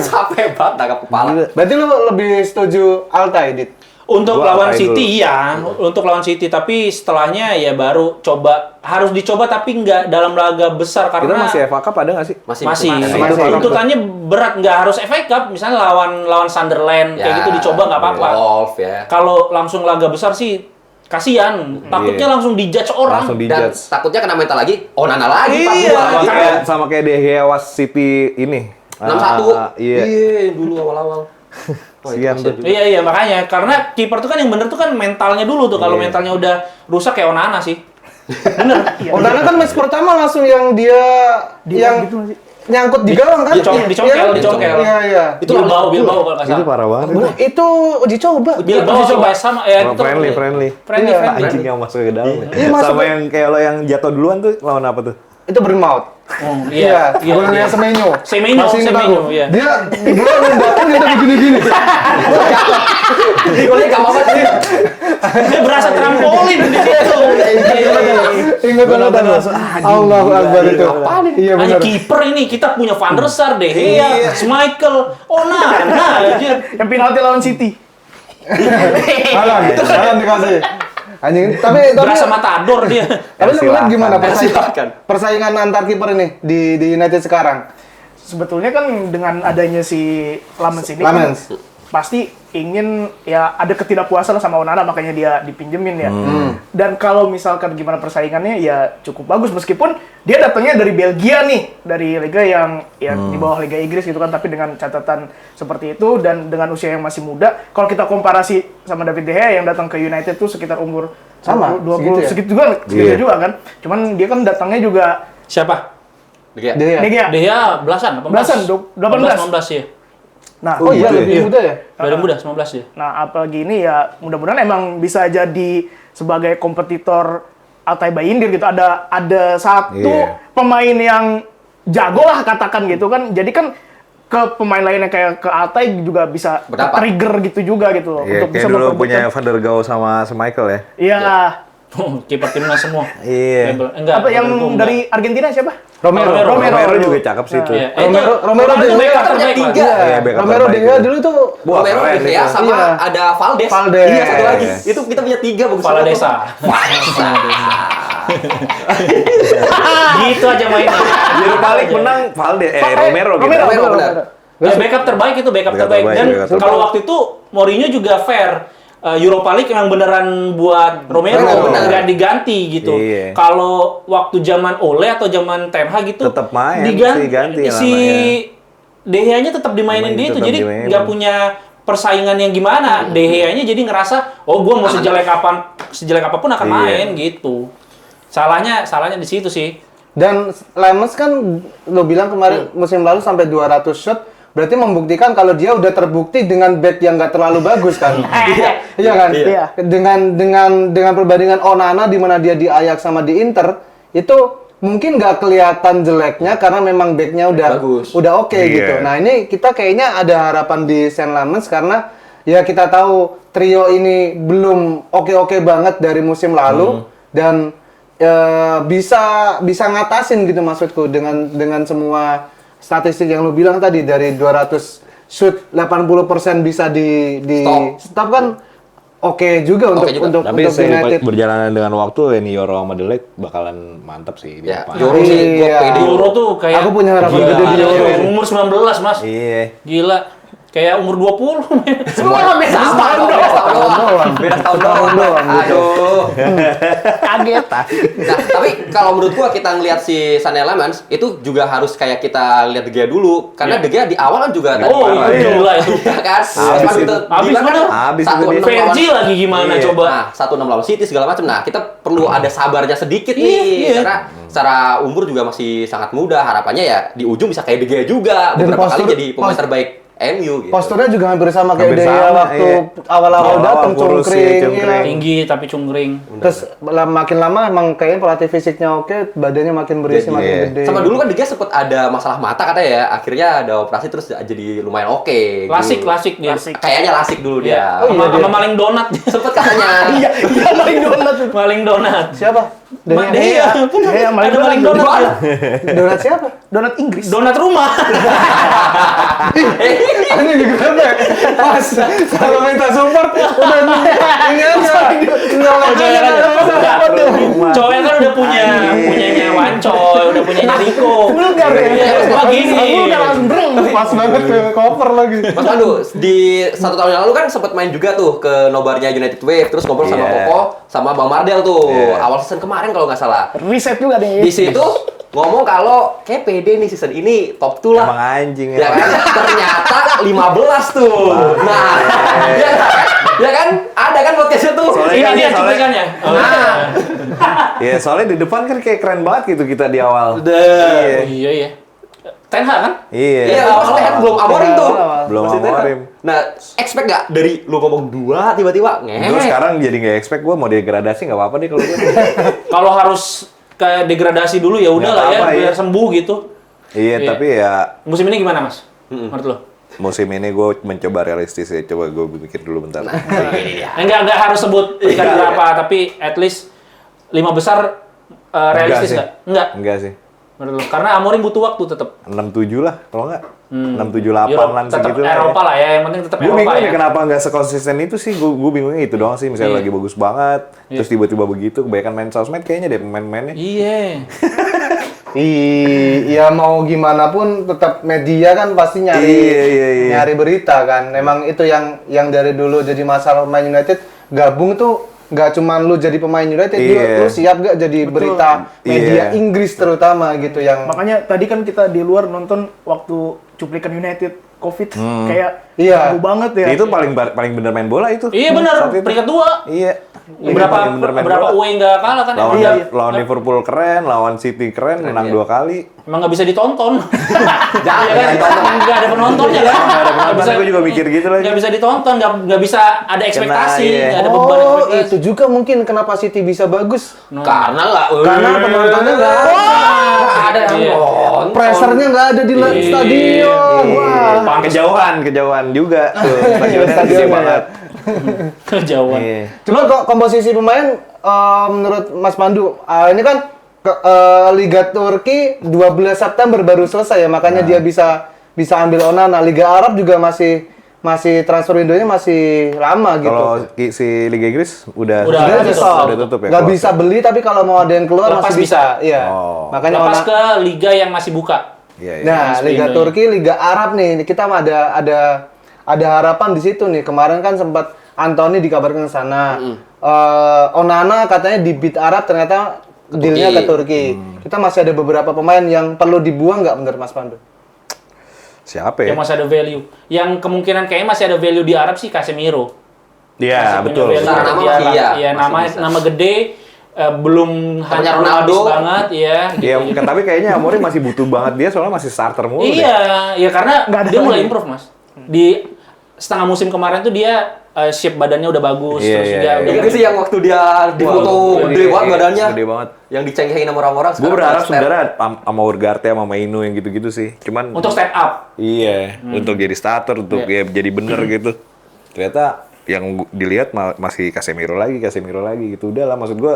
Sampai banget nangkap kepala. Berarti lu lebih setuju Altai, Dit? Untuk Gua lawan Altai City iya, untuk lawan City tapi setelahnya ya baru harus dicoba tapi nggak dalam laga besar Kita karena masih FA Cup ada nggak sih? masih Masih. tuntutannya berat, nggak harus FA Cup misalnya lawan Sunderland kayak gitu dicoba nggak apa-apa. Wolf ya. Kalau langsung laga besar sih kasihan, takutnya Iya. langsung dijudge orang. Langsung Dan dijudge. takutnya kena mental lagi, Onana lagi Iya. 4-2. Kayak sama kayak De Gea was City ini. 6-1. Iya. Dulu awal-awal. Wah, itu Kasihan kasihan tuh. juga. Iya makanya karena kiper tuh kan yang bener tuh kan mentalnya dulu tuh. Kalau mentalnya udah rusak kayak Onana sih. Bener. Onana kan match pertama langsung yang dia yang gitu nggak sih? nyangkut di gawang kan? Dicongkel. Iya, iya. Itu Bilbao kalau nggak Itu salah. parah banget. itu. Itu dicoba. Bilbao coba sama ya itu Friendly. Friendly. Iya. Anjing yang masuk ke dalam. Iya, masuk Sama ke- yang kayak lo yang jatuh duluan tuh lawan apa tuh? Itu Bournemouth. Oh, iya. Golnya Semenyo. Semenyo, Masih ingat Semenyo, aku. iya. Dia datang kita begini-gini. Golnya gampang banget sih. Dia berasa trampolin di situ. Ingat banget aku. Allahu Akbar itu. Iya Hanya benar. kiper ini kita punya Van der Sar, De Gea, Schmeichel, Onana aja. Yang penalti lawan City. Malam dikasih. Anjing, tapi Berasa matador dia. tapi lu lihat gimana Silakan. persaingan antar kiper ini di United sekarang? Sebetulnya kan dengan adanya si Lamens ini Lamens. kan pasti ingin ya ada ketidakpuasan sama Onana makanya dia dipinjemin ya. Dan kalau misalkan gimana persaingannya ya cukup bagus meskipun dia datangnya dari Belgia nih, dari liga yang ya di bawah Liga Inggris gitu kan, tapi dengan catatan seperti itu dan dengan usia yang masih muda. Kalau kita komparasi sama David De Gea yang datang ke United tuh sekitar umur Sama, 20 segitu ya? segitu juga kan. Cuman dia kan datangnya juga Siapa? Dia. De Gea. De Gea belasan, 18. Belasan, 18. 19 ya. Nah, Oh iya, gitu ya? lebih muda ya? Dari muda 19 ya. Nah, apalagi ini ya mudah-mudahan emang bisa jadi sebagai kompetitor Altay Bayindir gitu. Ada satu Iya. pemain yang jago lah katakan gitu kan. Jadi kan ke pemain lainnya kayak ke Altay juga bisa Berdampak. trigger gitu juga gitu loh. Iya, kayak dulu punya Van der Gaal sama Michael ya. Iya. Oh, kiper timnas semua. Iya. Enggak. Apa yang Enggak. dari Argentina siapa? Romero juga cakep sih tuh. Iya. Romero itu De Gea backup punya terbaik, Pak. 3. Iya, backup Romero De terbaik Gea itu. dulu tuh Wah, Romero keren De Gea itu. sama Iya. ada Valdes. Valdes. Iya, satu lagi. Yes. Itu kita punya 3 bagus Kepala banget. desa. Gitu aja mainnya. Jadi balik menang Valde Romero gitu. Romero, benar. Ya, backup terbaik itu backup Backup terbaik. terbaik, Dan backup terbaik. kalau waktu itu Mourinho juga fair. Europa League yang beneran buat Romero, Benar. nggak diganti gitu. Iya. Kalau waktu zaman Ole atau zaman Ten Hag gitu Tetep main, diganti ganti si De Gea-nya tetap dimainin Main, dia itu. tetap Jadi dimainin. nggak punya persaingan yang gimana. De Gea-nya jadi ngerasa, oh gue mau sejelek apapun akan Iya. main gitu. Salahnya di situ sih. Dan Lamens kan lo bilang kemarin musim lalu sampai 200 shot, berarti membuktikan kalau dia udah terbukti dengan back yang nggak terlalu bagus kan. Iya kan? Iya. Dengan perbandingan Onana di mana dia di Ajax sama di Inter, itu mungkin nggak kelihatan jeleknya karena memang backnya udah oke Iya. gitu. Nah, ini kita kayaknya ada harapan di Saint Lamens karena ya kita tahu trio ini belum oke-oke banget dari musim lalu dan bisa ngatasin gitu maksudku dengan semua statistik yang lu bilang tadi dari 200 shoot 80% bisa di stop kan oke juga untuk juga. untuk Tapi United. berjalanan dengan waktu ini Yoro sama Delek bakalan mantap sih di Ya, depan. Euro sih, gua Iya. pede. Euro tuh kayak Aku punya harapan Gila, gede di Euro. Umur 19, Mas. Iya. Gila. Kayak umur 20. Semua beda Sama setahun dong, doang. beda setahun doang. Beda setahun doang. doang, gitu. Aduh. Kaget. Nah, tapi kalau menurut gua kita ngelihat si Sunny Lemons itu juga harus kayak kita lihat De Gea dulu karena De Gea di awal kan juga tadi Oh, itu gila itu. ya kan? Habis Pas itu. Habis Milan kan bener. Habis 1-6 itu dia. lawan- Vergi lagi gimana Iya. coba? Nah, 1-6 lawan City segala macam. Nah, kita perlu ada sabarnya sedikit Iya, nih iya. karena secara umur juga masih sangat muda. Harapannya ya di ujung bisa kayak De Gea juga Dan beberapa kali postur- jadi pemain terbaik MU gitu. Posturnya juga hampir sama kayak Hampir dia sama, waktu iya. awal-awal Awal-awal datang kurus, cungkring. iya, cungkring. iya. Tinggi tapi cungkring. Terus makin lama emang kayaknya pelatih fisiknya oke, badannya makin berisi, Jadi, makin iya. gede. Sama dulu kan De Gea sempat ada masalah mata katanya ya. Akhirnya ada operasi terus jadi lumayan oke. Lasik gitu. dia. Lasik. Kayaknya lasik dulu dia. Iya. Sama maling donat. Sempet katanya. Iya, maling donat. Maling donat. Siapa? Ma- Daniel? Iya, Iya, maling ada maling donat. donat. Donat siapa? Donat Inggris. Donat rumah. Ini juga apa? Pas kalau minta support udah ini aja. Cowoknya kan udah punyanya Wancoy, udah punyanya Rico. Vulgar ya. Iya, wah gini. Vulgar langsung breng. Pas banget ke cover lagi. Mas Pandu, di 1 tahun yang lalu kan sempat main juga tuh ke nobarnya United Wave, terus ngobrol sama Iya. Koko, sama Bang Mardel tuh, Iya. awal season kemarin kalau nggak salah. Riset juga nih. Di situ ngomong kalau kayak PD nih season ini top 2 lah. Emang anjing Ya kan? Ternyata 15 tuh. Nah, ya kan? Ada kan podcastnya tuh. Soalnya Ini kan- dia soalnya- cuplikannya. Oh, Nah. Ya soalnya di depan kan kayak keren banget gitu kita di awal. Oh, iya ya. Ten Hag kan? Iya. Iya, pas kan belum Amorim tuh. Belum Pas itu kan. Amorim. Nah, expect nggak dari lu ngomong 2 tiba-tiba Gue sekarang jadi nggak expect gue mau degradasi nggak apa-apa deh kalau gue. Kalau harus kayak degradasi dulu ya udah Nggak lah ya, apa-apa, biar iya. sembuh gitu. Iya Iya. tapi ya Musim ini gimana, Mas? Menurut lo? musim ini gue mencoba realistis ya. Coba gue mikir dulu bentar. Enggak harus sebut peringkat berapa, tapi at least 5 besar realistis sih. nggak? Enggak. Enggak sih. Menurut lo? Karena Amorim butuh waktu tetap. 6-7 lah kalau nggak. 6-7-8 lah tetap segitu. Eropa lah ya, yang penting tetap Gue Eropa bingung ya. nih kenapa nggak sekonsisten itu sih. Gue bingungnya itu doang sih. Misalnya Iya. lagi bagus banget, terus tiba-tiba begitu. Kebanyakan main sosmed kayaknya deh pemain-pemainnya. Iya. Iya mau gimana pun tetap media kan pasti nyari Iya. nyari berita kan. Memang itu yang dari dulu jadi masalah pemain United gabung tuh nggak cuman lu jadi pemain United juga, Iya. lu siap gak jadi berita media Iya. Inggris terutama gitu yang Makanya tadi kan kita di luar nonton waktu cuplikan United COVID kayak Iya. seru banget ya. Itu paling bener main bola itu. Iya benar, Saat itu. peringkat 2. Iya. Berapa Paling bener main berapa bola. UE nggak kalah kan? Lawan, Emang, lawan Liverpool keren, lawan City keren, menang 2 kali. emang nggak bisa ditonton. Jangan, Iya kan? ditonton. Nggak ada penontonnya kan? Nggak ada penonton, gue juga mikir gitu lagi. Nggak bisa ditonton, nggak bisa ada ekspektasi, iya. nggak ada beban oh ekspektasi. itu juga mungkin kenapa City bisa bagus Karena nggak. karena penontonnya nggak ada yang Iya. nonton. pressernya nggak ada di Iya. stadion wah Kejauhan juga tuh. Stadionnya Stadionnya gede ya. banget. Kejauhan. Iya. Cuma kok komposisi pemain menurut Mas Pandu ini kan Liga Turki 12 September baru selesai ya makanya dia bisa ambil Onana. Liga Arab juga masih transfer window-nya masih lama gitu. Kalau si Liga Inggris udah Udah tutup ya. Nggak kalau- bisa beli tapi kalau mau ada yang keluar Lepas masih bisa. Iya. Oh. Makanya Lepas ke liga yang masih buka. Iya, iya. Nah, Transfer Liga window-nya. Turki, Liga Arab nih, kita mah ada harapan di situ nih. Kemarin kan sempat Anthony dikabarkan ke sana. Onana katanya di bid Arab ternyata dealnya ke Turki. Kita masih ada beberapa pemain yang perlu dibuang nggak menurut Mas Pandu? Siapa ya? Yang masih ada value. Yang kemungkinan kayaknya masih ada value di Arab sih Casemiro. Iya, Masih punya betul. value Secara nama di masih Arab. iya, Iya, masih bisa. nama gede belum Temennya belum Ronaldo. habis banget ya. Iya, tapi kayaknya Amorim masih butuh banget dia soalnya masih starter mulu deh. Iya, ya karena Nggak ada dia mulai lagi. improve, Mas. Di setengah musim kemarin tuh dia shape badannya udah bagus, Iya, terus iya, juga iya. udah Iya sih yang waktu dia di foto gede banget badannya. Gede banget. Yang dicengkehin sama orang-orang. Gue sekarang berharap step. sebenarnya sama Urgarte sama Mainu yang gitu-gitu sih. Cuman untuk step up. iya, untuk jadi starter, untuk ya jadi bener gitu. Ternyata yang dilihat masih Casemiro lagi gitu. Udah lah, maksud gue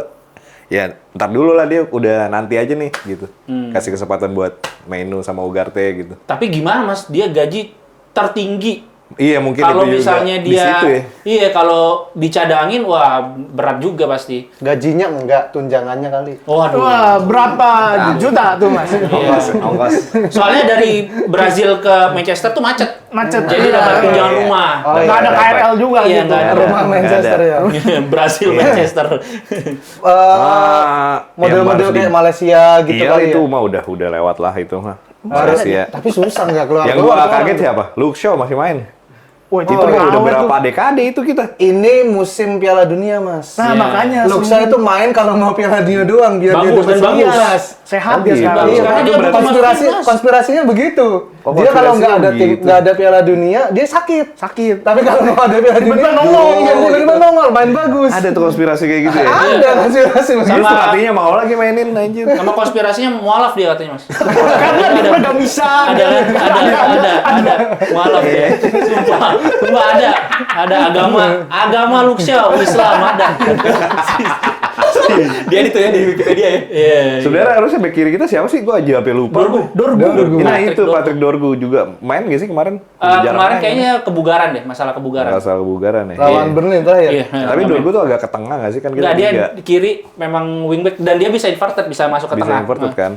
ya ntar dulu lah dia udah nanti aja nih gitu. Kasih kesempatan buat Mainu sama Ugarte gitu. Tapi gimana, Mas? Dia gaji tertinggi Iya mungkin Kalau itu juga misalnya di dia, situ ya. iya kalau dicadangin, wah berat juga pasti. Gajinya enggak, tunjangannya kali. Waduh. Wah, berapa juta tuh Mas? Ongkos. Soalnya dari Brazil ke Manchester tuh macet. Macet. Jadi Iya. dapat tunjangan rumah. Oh, Nggak ada dapat. KRL juga Iya, gitu. nggak ada. Rumah Manchester ya. Brazil Manchester. Model-model yang kayak Malaysia gitu iya kali itu ya. mah udah lewat lah itu mah. Harus Malaysia. tapi susah nggak keluar. Yang gua kaget siapa? Luke Shaw masih main. Wah, Itu awet udah tuh. berapa dekade itu kita. Ini musim Piala Dunia, Mas. Nah, Iya. makanya Luxa itu main kalau mau Piala Dunia doang biar Bagus, dia dapat dan bagus. sebelas. sehat Oh, dia gitu. sekarang. Bagus. Iya, Karena dia berarti konspirasi berkemas. konspirasinya begitu. Oh, Dia kalau nggak ada konspirasinya begitu. nggak ada Piala Dunia, dia sakit. Sakit. Tapi kalau mau ada Piala Dunia, Tiba-tiba nongol. iya, tiba-tiba nongol, main bagus. Ada tuh konspirasi kayak gitu ya. Ada konspirasi begitu. Terus pelatihnya mau lagi mainin anjir. Sama konspirasinya mualaf dia katanya, Mas. Karena dia nggak bisa. Ada mualaf ya. Sumpah ada agama Luxia, Islam ada. Dia itu ya di Wikipedia ya. Iya. Sebenarnya harusnya bek kiri kita siapa sih? Gua aja sampai lupa. Dorgu. Nah Patrick itu Dorgu. Patrick Dorgu juga main gak sih kemarin? Jarang Kemarin main, kayaknya kebugaran deh, masalah kebugaran. kan? Salah kebugaran ya. Lawan Iya. Berlin terakhir. Iya. Tapi Dorgu tuh agak ke tengah gak sih kan kita Enggak, dia tiga. di kiri memang wingback dan dia bisa inverted, bisa masuk ke Bisa tengah. inverted kan.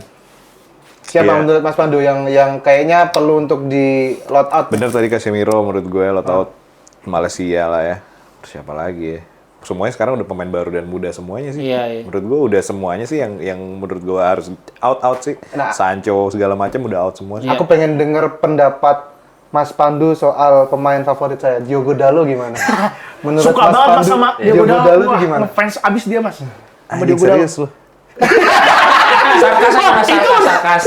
Siapa Iya. menurut Mas Pandu yang kayaknya perlu untuk di load out? Bener tadi Casemiro menurut gue lot out Malaysia lah ya. Terus siapa lagi ya? Semuanya sekarang udah pemain baru dan muda semuanya sih. Iya. Menurut gue udah semuanya sih yang menurut gue harus out sih. Nah. Sancho segala macam udah out semua sih. Iya. Aku pengen denger pendapat Mas Pandu soal pemain favorit saya, Diogo Dalot gimana? Menurut Suka banget Mas sama Diogo Dalot itu Wah, gimana? ngefans abis dia Mas. Sama Anjing Diogo Dalot. serius lu. Sarkas.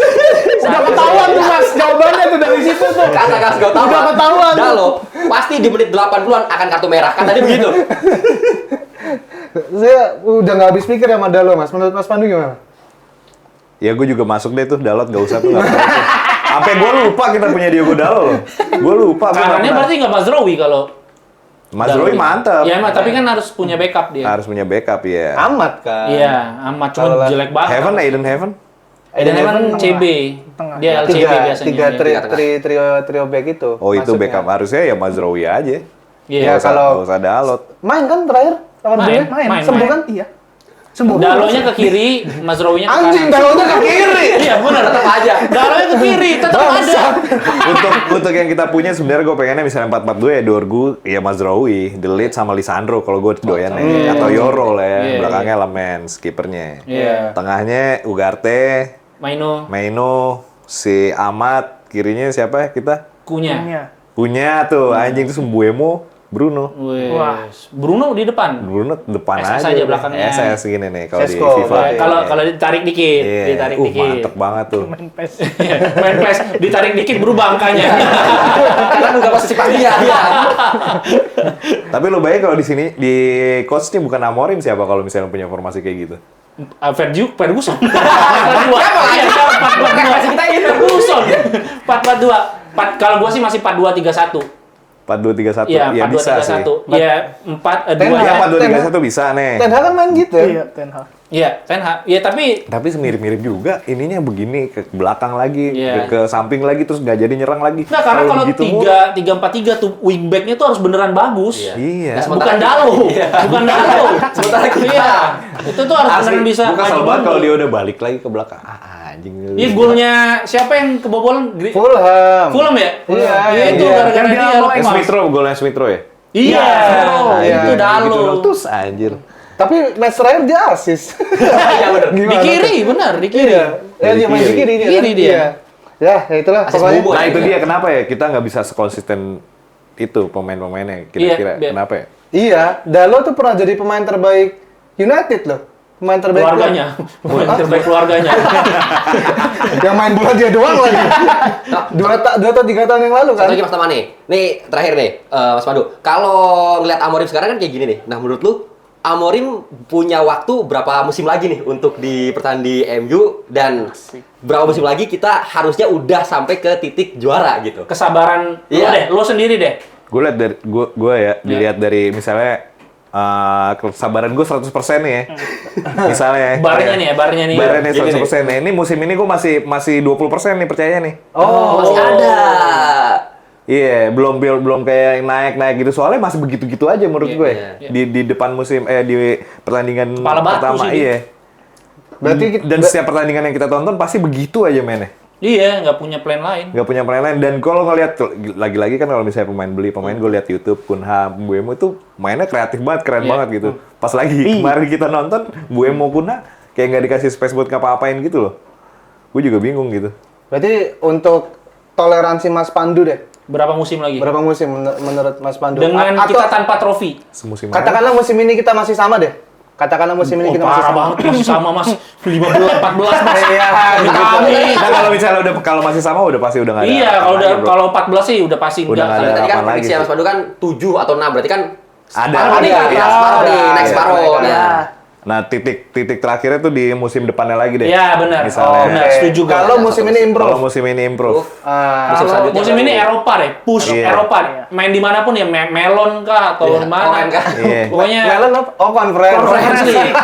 Udah ketahuan tuh Mas, jawabannya tuh dari situ tuh. Kata Gas gak tahu. Udah ketahuan. Dalo pasti di menit 80-an akan kartu merah. Kan tadi begitu. Saya udah nggak habis pikir sama Dalot, Mas. Menurut Mas Pandu gimana? Ya gue juga masuk deh tuh Dalot gak usah tuh. Sampai gue lupa kita punya Diogo Dalot loh. Gue lupa. Karena berarti nggak Mazraoui kalau Mas Roy mantap. Iya, tapi kan harus punya backup dia. Harus punya backup ya. Amat kan. Iya, amat cuma Kalau- jelek banget. Aiden Heaven. Eden Heaven CB. Tengah. Dia LCB biasanya. tiga Iya. trio back itu. Oh itu masuknya. backup harusnya ya Mas Roy aja. Iya. Ya, kalau- Gak usah Dalot. Main kan terakhir lawan Main. Berlin? Sembuh kan? Iya. Sembuh. Dalonya ke kiri, Mazraoui-nya ke kanan. Anjing, Dalotnya ke kiri. Iya, benar. Tetap aja. Dalonya ke kiri, tetap ada. untuk yang kita punya sebenarnya gue pengennya misalnya 4-4-2 ya Dorgu, ya Mazraoui, The Leeds sama Lisandro kalau gue doyannya. Atau Yoro lah ya, Iya, belakangnya Lamens, kipernya. Iya. Tengahnya Ugarte, Maino, si Amat, kirinya siapa ya kita? Kunya. Iya. Punya tuh anjing itu Mbuemo, Bruno. Wah. Bruno di depan. Bruno depan SS aja. aja belakangnya. SS gini nih kalau di Sesko. FIFA. Ya, kalau ditarik dikit, Iya. ditarik dikit. Mantep banget tuh. Main PES. Main PES, ditarik dikit berubah angkanya. Karena udah pasti pas dia. Iya. Tapi lo bayangin kalau di sini di coachnya bukan Amorim siapa kalau misalnya punya formasi kayak gitu? Ferguson. 4-4-2. lagi? Iya, 4-4-2. Masih kita ini. Ferguson. 4-4-2. Kalau gua sih masih 4-2-3-1. 4-2-3-1 Iya, ya bisa sih. 4-2-3-1. Iya, 4-2. Ten Hag. Ya Ya. 4-2-3-1 bisa nih. Ten Hag kan main gitu ya? Iya, Ten Hag. Iya, Ten Hag. Iya, tapi Tapi mirip-mirip juga, ininya begini ke belakang lagi, Iya. ke samping lagi terus nggak jadi nyerang lagi. nah karena kalau begitu 3-4-3 tuh wingback-nya tuh harus beneran bagus. Iya. Nah, Bukan sementara- Dalo. Iya. Bukan Dalo. Sementara kita. Iya. Itu tuh harus Asli, beneran bisa gue kesel maju banget kalau mundur. dia udah balik lagi ke belakang. Anjing. Iya, golnya siapa yang kebobolan? Fulham. Fulham ya? Iya, itu iya. gara-gara Yang dia. dia mau Smith Rowe, golnya Smith Rowe ya? Iya, Iya, itu Dalo. Gitu dong, terus anjir. Tapi match terakhir dia asis. Iya benar. Di kiri, benar, di kiri. Iya. Ya, dia main di kiri dia. Kiri kan? dia. Iya. Ya itulah Asis pokoknya. Bobo. Nah itu dia kenapa ya kita nggak bisa sekonsisten itu pemain-pemainnya kira-kira Iya, kenapa ya? Iya, Dalot tuh pernah jadi pemain terbaik United loh. Pemain terbaik Keluarganya. Pemain terbaik keluarganya. Yang main bola dia doang lagi. dua atau 3 tahun yang lalu kan. Satu lagi Mas Tama nih. Nih terakhir nih, Mas Pandu. Kalau ngeliat Amorim sekarang kan kayak gini nih. Nah menurut lu Amorim punya waktu berapa musim lagi nih untuk dipertahankan di MU dan berapa musim lagi kita harusnya udah sampai ke titik juara gitu. Kesabaran lu Iya. deh, lu sendiri deh. Gue lihat dari gue ya dilihat dari misalnya kesabaran gue 100% nih ya. Misalnya Barnya nih ya, barnya nih. Barnya Gini 100%. Nah, ini musim ini gue masih 20% nih percaya nih. Oh, Masih ada. Iya, belum kayak yang naik gitu. Soalnya masih begitu-gitu aja menurut gue. iya. Di depan musim di pertandingan Kepala batu pertama, sih dia. iya. Berarti Dan setiap pertandingan yang kita tonton pasti begitu aja mainnya. Iya, nggak punya plan lain. Nggak punya pemain lain. Dan kalau ngeliat lagi-lagi kan kalau misalnya pemain gue lihat YouTube Kunha, Mbuemo itu mainnya kreatif banget, keren banget gitu. Pas lagi kemarin kita nonton Mbuemo Kunha kayak nggak dikasih space buat ngapa-ngapain gitu loh. Gue juga bingung gitu. Berarti untuk toleransi Mas Pandu deh. Berapa musim lagi? Berapa musim menurut Mas Pandu? Dengan Atau kita tanpa trofi. Semusim katakanlah musim ini kita masih sama deh. Katakanlah musim ini kita masih Parah sama. banget, masih sama Mas. 15, 14 Mas. Iya, Kami. Nah kalau misalnya kalau masih sama udah pasti udah nggak ada. Iya, harapan lagi, bro. kalau 14 sih udah pasti Udah nggak ada. enggak. Tadi kan harapan prediksi lagi Mas Pandu kan 7 atau 6, berarti kan Ada. separuh nih, Ada. separuh nih, Ada. next separuh. Ada. Nah, Nah titik terakhirnya tuh di musim depannya lagi deh. Iya, benar. Misalnya. Benar, setuju gue. Kalau musim ini improve. Kalau musim ini improve. musim selanjutnya Musim ini baru- Eropa deh, push Iya. Eropa. Main dimanapun ya, Melon kah atau Iya, mana. Oren kah? Iya. Pokoknya Melon apa? Oh, conference. Conference League.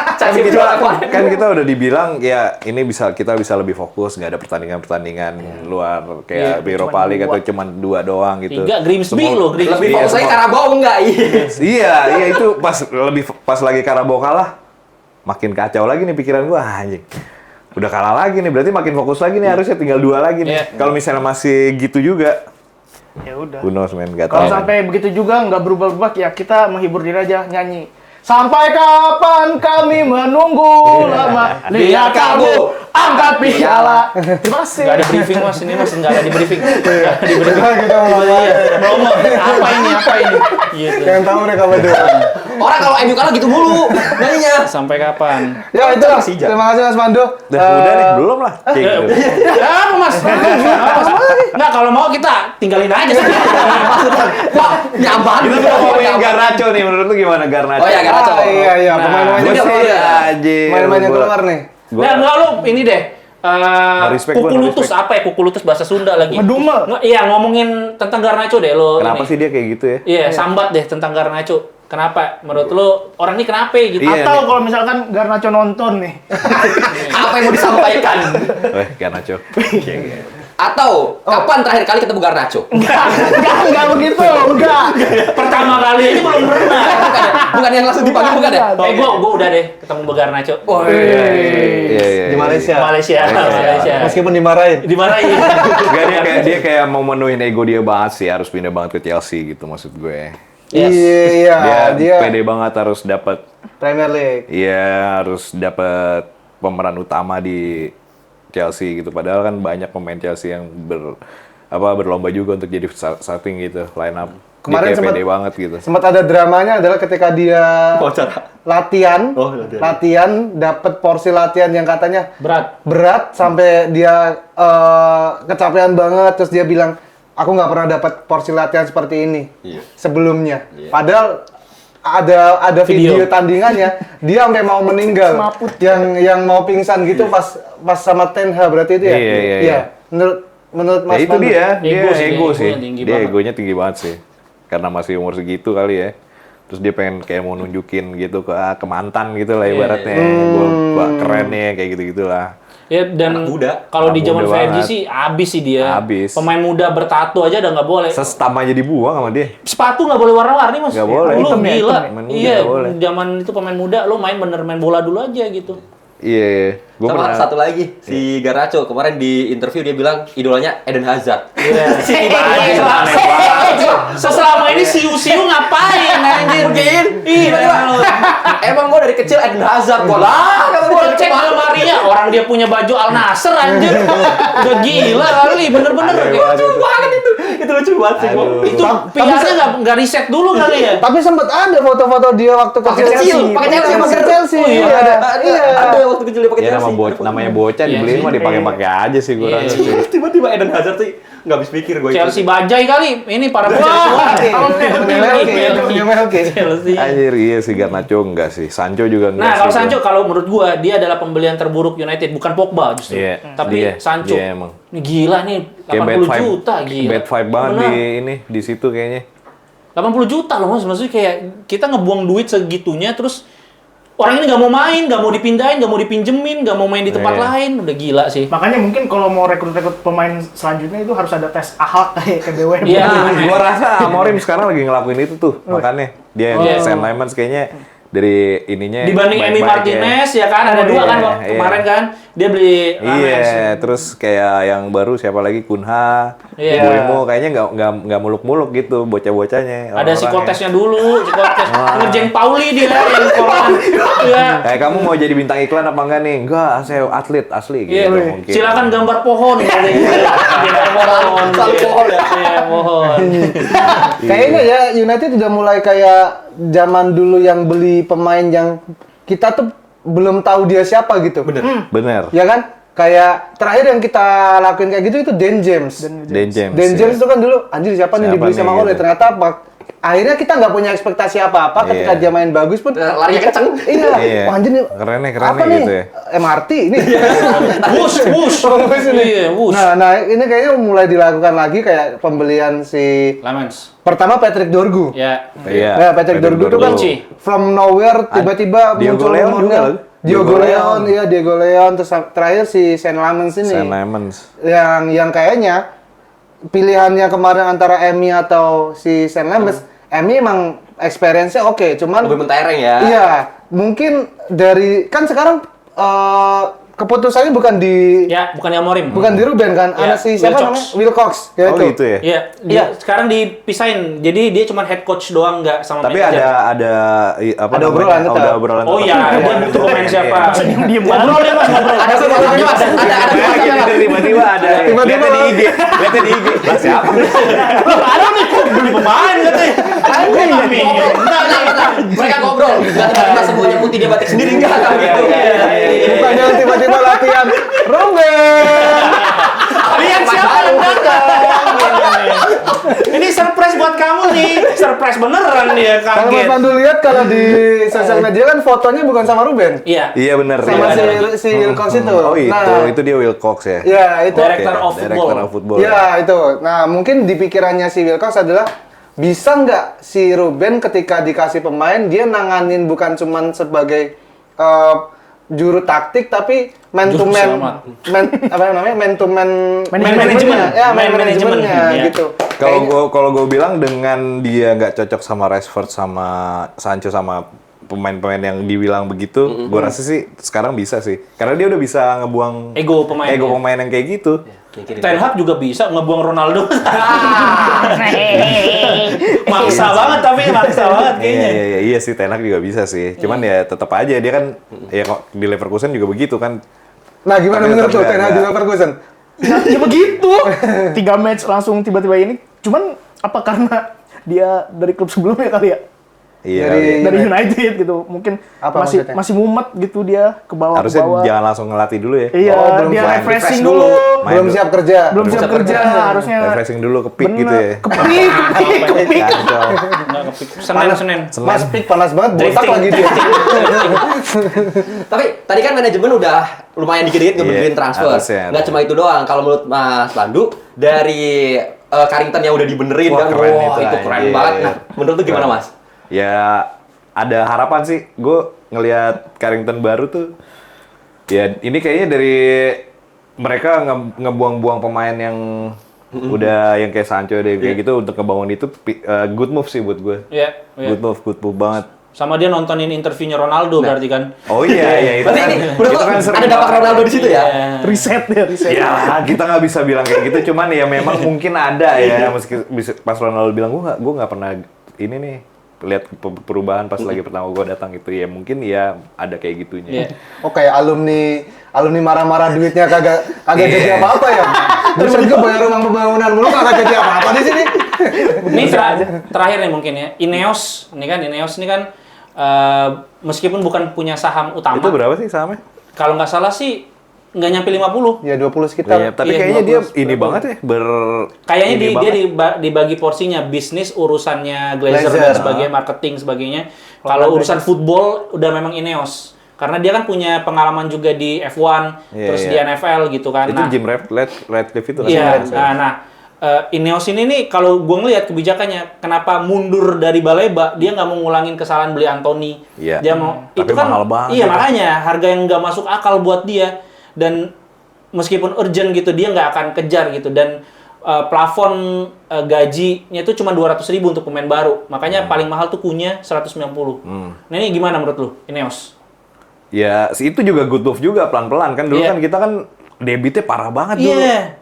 Kan kita udah dibilang ya ini kita bisa lebih fokus, nggak ada pertandingan luar kayak Iya, Europa League atau cuman 2 doang gitu. 3 Grimsby Semua- loh, Grimsby. Lebih Iya, fokus lagi semua. Karabau enggak? Iya. Iya itu pas lagi Karabau kalah makin kacau lagi nih pikiran gua anjing. Udah kalah lagi nih berarti makin fokus lagi nih harusnya tinggal 2 lagi nih. Iya. Kalau misalnya masih gitu juga Ya udah. who knows man, nggak Kalau tahu. sampai begitu juga nggak berubah-ubah ya kita menghibur diri aja nyanyi. Sampai kapan kami menunggu lama? Lihat kamu angkat piala. Terima kasih. Nggak ada briefing Mas, ini Mas nggak ada di briefing. Nggak ada di briefing. Kita mau Iya, ngomong apa ini? Gitu. yang tahu mereka berdua. Orang kalau MU kalah gitu mulu nyanyinya. Sampai kapan? Ya itu lah. Terima kasih Mas Pandu. Udah nih belum lah. Kayak gitu. Ya apa Mas? Nggak, kalau mau kita tinggalin aja sih. Pak, nyamban. Kita mau ngomongin Garnacho nih menurut lu gimana Garnacho? Oh ya, Garnacho. Iya, Nah, pemain-pemain Gua yang sih keluar. anjir. Pemain-pemain yang Gua- keluar nih. gua- Nah, enggak lu ini deh. respect, Kuku gua no lutus respect. apa ya? Kuku lutus bahasa Sunda lagi. Meduma. Iya, ngomongin tentang Garnacho deh lo. Kenapa ini. sih dia kayak gitu ya? Iya, sambat deh tentang Garnacho. Kenapa? Menurut lo orang ini kenapa gitu? Iya. Atau kalau misalkan Garnacho nonton nih. Apa yang mau disampaikan? Garnacho. Atau kapan terakhir kali ketemu Garnacho? Enggak begitu. Enggak. Pertama kali aja belum pernah. Bukan yang langsung dipanggil bukan ya? Gua udah deh ketemu Garnacho. Oh iya. Iya. Di Malaysia. Malaysia. Meskipun dimarahin. Dimarahin. Gak, dia kayak mau menuhin ego dia banget sih, harus pindah banget ke Chelsea gitu maksud gue. Yes. Iya, dia pede banget harus dapat, Premier League. iya harus dapat pemeran utama di Chelsea gitu. Padahal kan banyak pemain Chelsea yang berlomba juga untuk jadi starting gitu, line up. Kemarin Dia kayak sempat- pede banget gitu. Sempat ada dramanya adalah ketika dia latihan, dapat porsi latihan yang katanya Berat. sampai dia kecapean banget, terus dia bilang aku nggak pernah dapat porsi latihan seperti ini sebelumnya. Padahal ada video Video. tandingannya dia sampai mau meninggal, yang mau pingsan gitu pas sama Ten Hag berarti itu ya. Iya. Menurut Mas Ya itu Pandu. dia Ego sih, ego sih. egonya tinggi Dia banget. egonya tinggi banget sih. Karena masih umur segitu kali ya. Terus dia pengen kayak mau nunjukin gitu ke mantan gitu lah ibaratnya. Gua keren nih kayak gitu-gitulah. Ya dan Anak muda. kalau di Anak zaman muda Fergie banget. sih abis sih dia. Abis. Pemain muda bertato aja udah nggak boleh. Sestam aja dibuang sama dia. Sepatu nggak boleh warna-warni Mas. Nggak boleh. Lu Hitam ya, gila. hitam ya. Iya, Nggak boleh. zaman itu pemain muda lu main bola dulu aja gitu. Iya, gue Sama pernah. satu lagi, si Garnacho kemarin di interview dia bilang idolanya Eden Hazard. Iya. Si aneh Selama ini siu-siu ngapain anjir? Mungkin. Iya. Emang gua dari kecil Eden Hazard gua lah kata gua Cek almarinya, orang dia punya baju Al Nassr anjir. Udah gila kali, bener-bener. lucu banget itu. Itu lucu banget sih gua. Itu PR-nya nggak riset dulu kali ya? Tapi sempat ada foto-foto dia waktu Pakai kecil, pakai Chelsea, pakai Chelsea. Oh, iya. Ada waktu kecil dia pakai Ya Chelsea. namanya bocah Iya dibeliin sih. mah dipakai-pakai aja sih gue rasa sih. Tiba-tiba Eden Hazard sih nggak habis pikir gue. Chelsea bajai kali. Ini para Oke. Chelsea. Anjir iya sih Garnacho enggak sih. Sancho juga enggak Nah, sih. kalau Sancho kalau menurut gua dia adalah pembelian terburuk United, bukan Pogba justru. Iya, Tapi dia, Sancho. dia emang. Ini gila nih, 80 juta gila. Bad vibe banget Bener. di situ kayaknya. 80 juta loh Mas, maksudnya kayak kita ngebuang duit segitunya terus orang ini nggak mau main, nggak mau dipindahin, nggak mau dipinjemin, nggak mau main di tempat Iya. lain, udah gila sih. Makanya mungkin kalau mau rekrut pemain selanjutnya itu harus ada tes akhlak kayak ke BWM. Iya. Gua rasa Amorim sekarang lagi ngelakuin itu tuh, makanya dia Iya. Saint Lemans kayaknya dari ininya Dibanding Emi baik-baik ya. Martinez ya kan, ada dua kan Iya, kemarin kan, dia beli Lames. Iya, terus kayak yang baru siapa lagi Kunha, Iya. Buemo kayaknya nggak muluk-muluk gitu bocah-bocahnya. Ada orang-orangnya. psikotesnya dulu, psikotes. Ngerjain Pauli dia yang koran. Iya. Kayak kamu mau jadi bintang iklan apa enggak nih? Enggak, saya atlet asli Iya, gitu mungkin. silakan gambar pohon gitu. Gambar pohon. Selalu pohon ya. Iya, pohon. Kayaknya ya United udah mulai kayak zaman dulu yang beli pemain yang kita tuh belum tahu dia siapa gitu. Bener. Ya kan? Kayak terakhir yang kita lakuin kayak gitu itu Dan James. Dan James. Dan ya. James itu kan dulu anjir siapa nih Siapa dibeli nih, sama Ole. gitu. Ternyata akhirnya kita nggak punya ekspektasi apa-apa ketika Iya. dia main bagus pun. Larinya kenceng. Iya. Iya. Wah, anjir nih. Keren apa nih? gitu ya. MRT ini. Wush, wush. Wush ini. Iya, wush. Nah, ini kayaknya mulai dilakukan lagi kayak pembelian si Lemans. pertama Patrick Dorgu. Ya. Iya. Nah, Patrick Dorgu itu kan Dorgu. from nowhere tiba-tiba Diogo muncul Leon rumornya. juga lagi. Diogo Diogo Leon, iya Diogo Leon, terus terakhir si Saint Lemans ini. Saint Lemans. Yang kayaknya pilihannya kemarin antara Emi atau si Saint Lemans, Emi emang experience-nya oke, cuman Lebih mentereng ya. iya, mungkin dari kan sekarang keputusannya bukan di Ya, bukan Amorim. bukan di Ruben kan, Ya, ada si siapa Wilcox. namanya? Wilcox. Ya Oh itu. gitu ya. Iya, dia sekarang dipisahin. Jadi dia cuma head coach doang, nggak sama Tapi manajer. ada apa Ada namanya? obrolan tetap. Ada obrolan. Oh tetap. iya, dia butuh pemain siapa? Diem Ngobrol dia Mas, ngobrol. Ada sesuatunya Mas. Ada Tiba-tiba ada. Tiba-tiba Lihatnya di IG. Lihatnya di IG. Lah siapa? Ada nih kok beli pemain katanya. Gue nggak pinjam. Mereka ngobrol. Enggak tiba-tiba semuanya putih dia batik sendiri enggak kan gitu. Bukannya tiba-tiba latihan Ruben. Lihat siapa yang datang. Ini surprise buat kamu nih. Surprise beneran dia Kalau Mas kaget. Pandu lihat kalau di sosial media kan fotonya bukan sama Ruben. Iya. Iya benar. Sama Iya. si Wilcox itu. Oh itu, Nah, itu dia Wilcox ya. ya itu. Director of Director Football. of Football. Ya itu. Nah mungkin di pikirannya si Wilcox adalah bisa nggak si Ruben ketika dikasih pemain dia nanganin bukan cuman sebagai juru taktik tapi man to Juru man, selamat. apa namanya man to man manajemen. ya man Man manajemen, manajemennya ya. gitu. Kalau gue bilang dengan dia nggak cocok sama Rashford sama Sancho sama pemain-pemain yang dibilang begitu, gue rasa sih sekarang bisa sih. Karena dia udah bisa ngebuang Ego pemain. pemain yang kayak gitu. Ten Hag juga bisa ngebuang Ronaldo. Maksa banget tapi maksa banget kayaknya. Iya sih Ten Hag juga bisa sih. Cuman ya tetap aja dia kan ya kok di Leverkusen juga begitu kan. Nah gimana Tapi menurut tetap lo Ten Hag nggak- juga Ferguson? Ya begitu. 3 match langsung tiba-tiba ini. Cuman apa karena dia dari klub sebelumnya kali ya? Iya. Dari- kali. Dari United gitu. Mungkin Apa masih maksudnya? masih mumet gitu dia ke bawah Harusnya ke bawah. jangan langsung ngelatih dulu ya. Iya, Oh, belum dia main. refreshing Refresh dulu. dulu. Main Belum dulu. siap kerja. Belum siap kerja, harusnya. Refreshing dulu ke peak gitu ya. Kepik. Kacau. Nggak kepik. Senin. Mas Pik panas banget, botak Drifting. lagi dia. Tapi tadi kan manajemen udah lumayan dikit-dikit ngebenerin Iya, transfer. harusnya. Nggak cuma itu doang. Kalau menurut Mas Pandu dari Carrington yang udah dibenerin Wah, kan, keren wah itu, itu keren anjir. banget. Nah, menurut lu gimana Keren. Mas? Ya ada harapan sih. Gue ngelihat Carrington baru tuh. Ya ini kayaknya dari mereka ngebuang-buang pemain yang udah yang kayak Sancho deh kayak gitu untuk ngebangun itu good move sih buat gue. Iya, iya. Good move banget. Sama dia nontonin interviewnya Ronaldo berarti kan. Oh iya itu Berarti kan, ini menurut itu lu kan sering ada dampak banget. Ronaldo di situ ya? Iya. Riset ya, riset. Ya kita nggak bisa bilang kayak gitu, cuman ya memang mungkin ada ya meski pas Ronaldo bilang gue nggak pernah ini nih lihat perubahan pas lagi pertama gue datang itu ya mungkin ya ada kayak gitunya. Iya. Oh kayak alumni marah-marah duitnya kagak Iya. jadi apa-apa ya. Buset gue bayar rumah pembangunan mulu kagak jadi apa-apa di sini. Ini terakhir nih mungkin ya. Ineos ini kan meskipun bukan punya saham utama. Itu berapa sih sahamnya? Kalau nggak salah sih nggak nyampe 50. Ya 20 sekitar. Iya, tapi Iya, kayaknya dia 20, ini banget ya Kayaknya ini dia banget. dibagi porsinya bisnis urusannya Glazer Glazer. dan sebagainya, marketing sebagainya. Kalau urusan football udah memang Ineos. Karena dia kan punya pengalaman juga di F1, Iya, terus iya. di NFL gitu kan. Itu Jim Ratcliffe itu kan Iya, sebenarnya. nah Ineos ini nih kalau gue ngelihat kebijakannya, kenapa mundur dari Baleba, dia nggak mau ngulangin kesalahan beli Anthony. Iya. Dia mau Tapi mahal banget Iya ya. makanya harga yang nggak masuk akal buat dia, dan meskipun urgent gitu dia nggak akan kejar gitu, dan plafon gajinya itu cuma 200.000 untuk pemain baru. Makanya paling mahal tuh Kunya 190. Nah ini gimana menurut lu Ineos? Ya, itu juga good move juga pelan-pelan kan. Dulu Iya. kan kita kan debitnya parah banget dulu. Iya.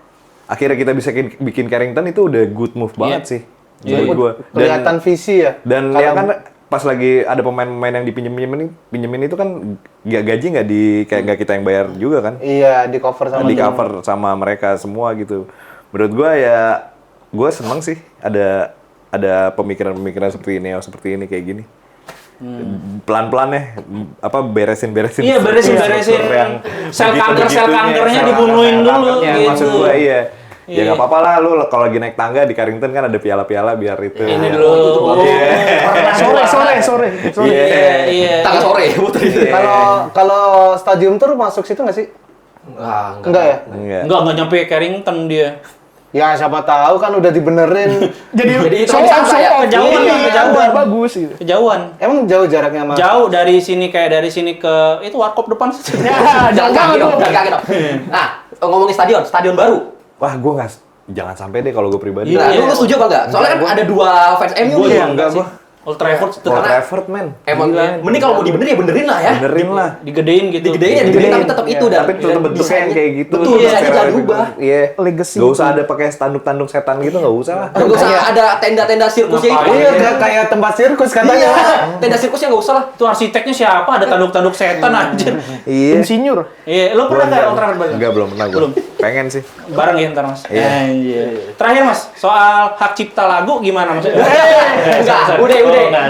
Akhirnya kita bisa bikin Carrington itu udah good move banget sih. Menurut gua. Kelihatan visi ya. Dan Kalau- ya kan pas lagi ada pemain-pemain yang pinjemin itu kan gaji nggak kita yang bayar juga kan. Iya, di cover sama Di cover sama mereka semua gitu. Menurut gua ya gua seneng sih ada pemikiran-pemikiran seperti ini kayak gini. Pelan-pelan ya beresin Iya, beresin struktur yang sel begitu-begitunya, kankernya sel dibunuhin kanker. dulu Ya, gitu. maksud gua iya. Ya Iya. nggak apa-apa lah lu kalau lagi naik tangga di Carrington kan ada piala-piala biar itu. Ini dulu. Sore. Iya. Tanggal sore, putri. Kalau stadium tour masuk situ nggak sih? Enggak ya? Enggak. Enggak nyampe Carrington dia. Ya siapa tahu kan udah dibenerin. Jadi itu show bisa off, lah ya. show off. Kejauhan, Iya, kejauhan. bagus gitu. Kejauhan. Emang jauh jaraknya sama? Jauh dari sini dari sini ke itu warkop depan. Ya, Jangan jangan kaki dong, dong. jangan kaki dong. Nah, ngomongin stadion baru. Wah, gua nggak jangan sampai deh kalau gue pribadi. Iya. Nah, lu setuju apa enggak? Soalnya kan ada dua fans MU Gua nih. juga enggak gua. Old Trafford itu Old karena Trafford, men. Emang Gila. mending kalau mau dibenerin ya benerin lah ya. Benerin lah. digedein gitu. Digedein ya digedein tapi tetap itu dan Tapi tetap bentuknya yang kayak gitu. Betul, Iya, desainnya jangan diubah. Iya. Legacy. Gak usah ada pakai tanduk-tanduk setan gitu, nggak usah lah. Gak usah ada tenda-tenda sirkusnya itu. Iya, kayak tempat sirkus katanya. Iya, tenda sirkusnya nggak usah lah. Itu arsiteknya siapa? Ada tanduk-tanduk setan anjir. Iya. Insinyur. Iya, lu pernah enggak Old Trafford Bang? Enggak, belum pernah gue. Belum. Pengen sih. Bareng ya ntar Mas. Iya. Anjir. Terakhir Mas, soal hak cipta lagu gimana maksudnya? Enggak, udah.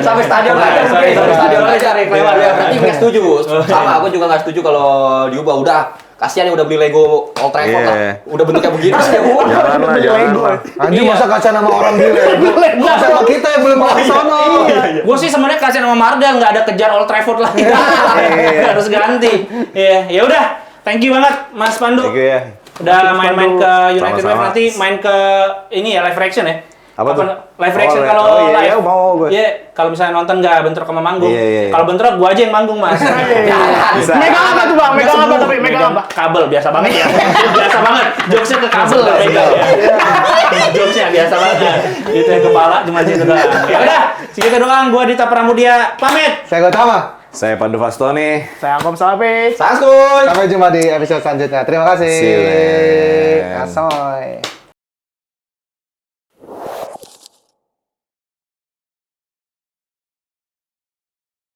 Sampai stadion aja mungkin. Sampai stadion aja. Kelewat ya. Berarti nggak setuju. Sama, aku juga nggak setuju kalau diubah. Udah, kasihan yang udah beli Lego Old Trafford lah. Iya. Udah bentuknya begini sih ya, Bu. Jangan lah. Anjing Iya. masa kaca nama orang gila. Masa sama kita yang belum ke sono. Gue sih sebenarnya kasih nama Mardel, nggak ada kejar Old Trafford lagi. Harus ganti. Iya, ya udah. Thank you banget Mas Pandu. Thank you ya. Udah main-main ke United Sama-sama. Wave, nanti main ke ini ya live reaction ya. Apa tuh? Live reaction Oh, kalau oh, iya, live. iya, mau gue. Iya, kalau misalnya nonton nggak bentrok sama manggung. Iya, iya, iya. Kalau bentrok gua aja yang manggung, Mas. Bisa. Megang apa tuh, Bang? Megang apa tapi megang apa? Kabel biasa banget ya. Biasa banget. Jokesnya ke kabel megang ya. Jokesnya biasa banget. Itu yang kepala cuma situ doang. Ya udah, segitu doang. Gua Dita Pramudia pamit. Saya Gotama. Saya Pandu Fastoni. Saya Akom Salape. Saskuy. Sampai jumpa di episode selanjutnya. Terima kasih. See you, man. Asoy.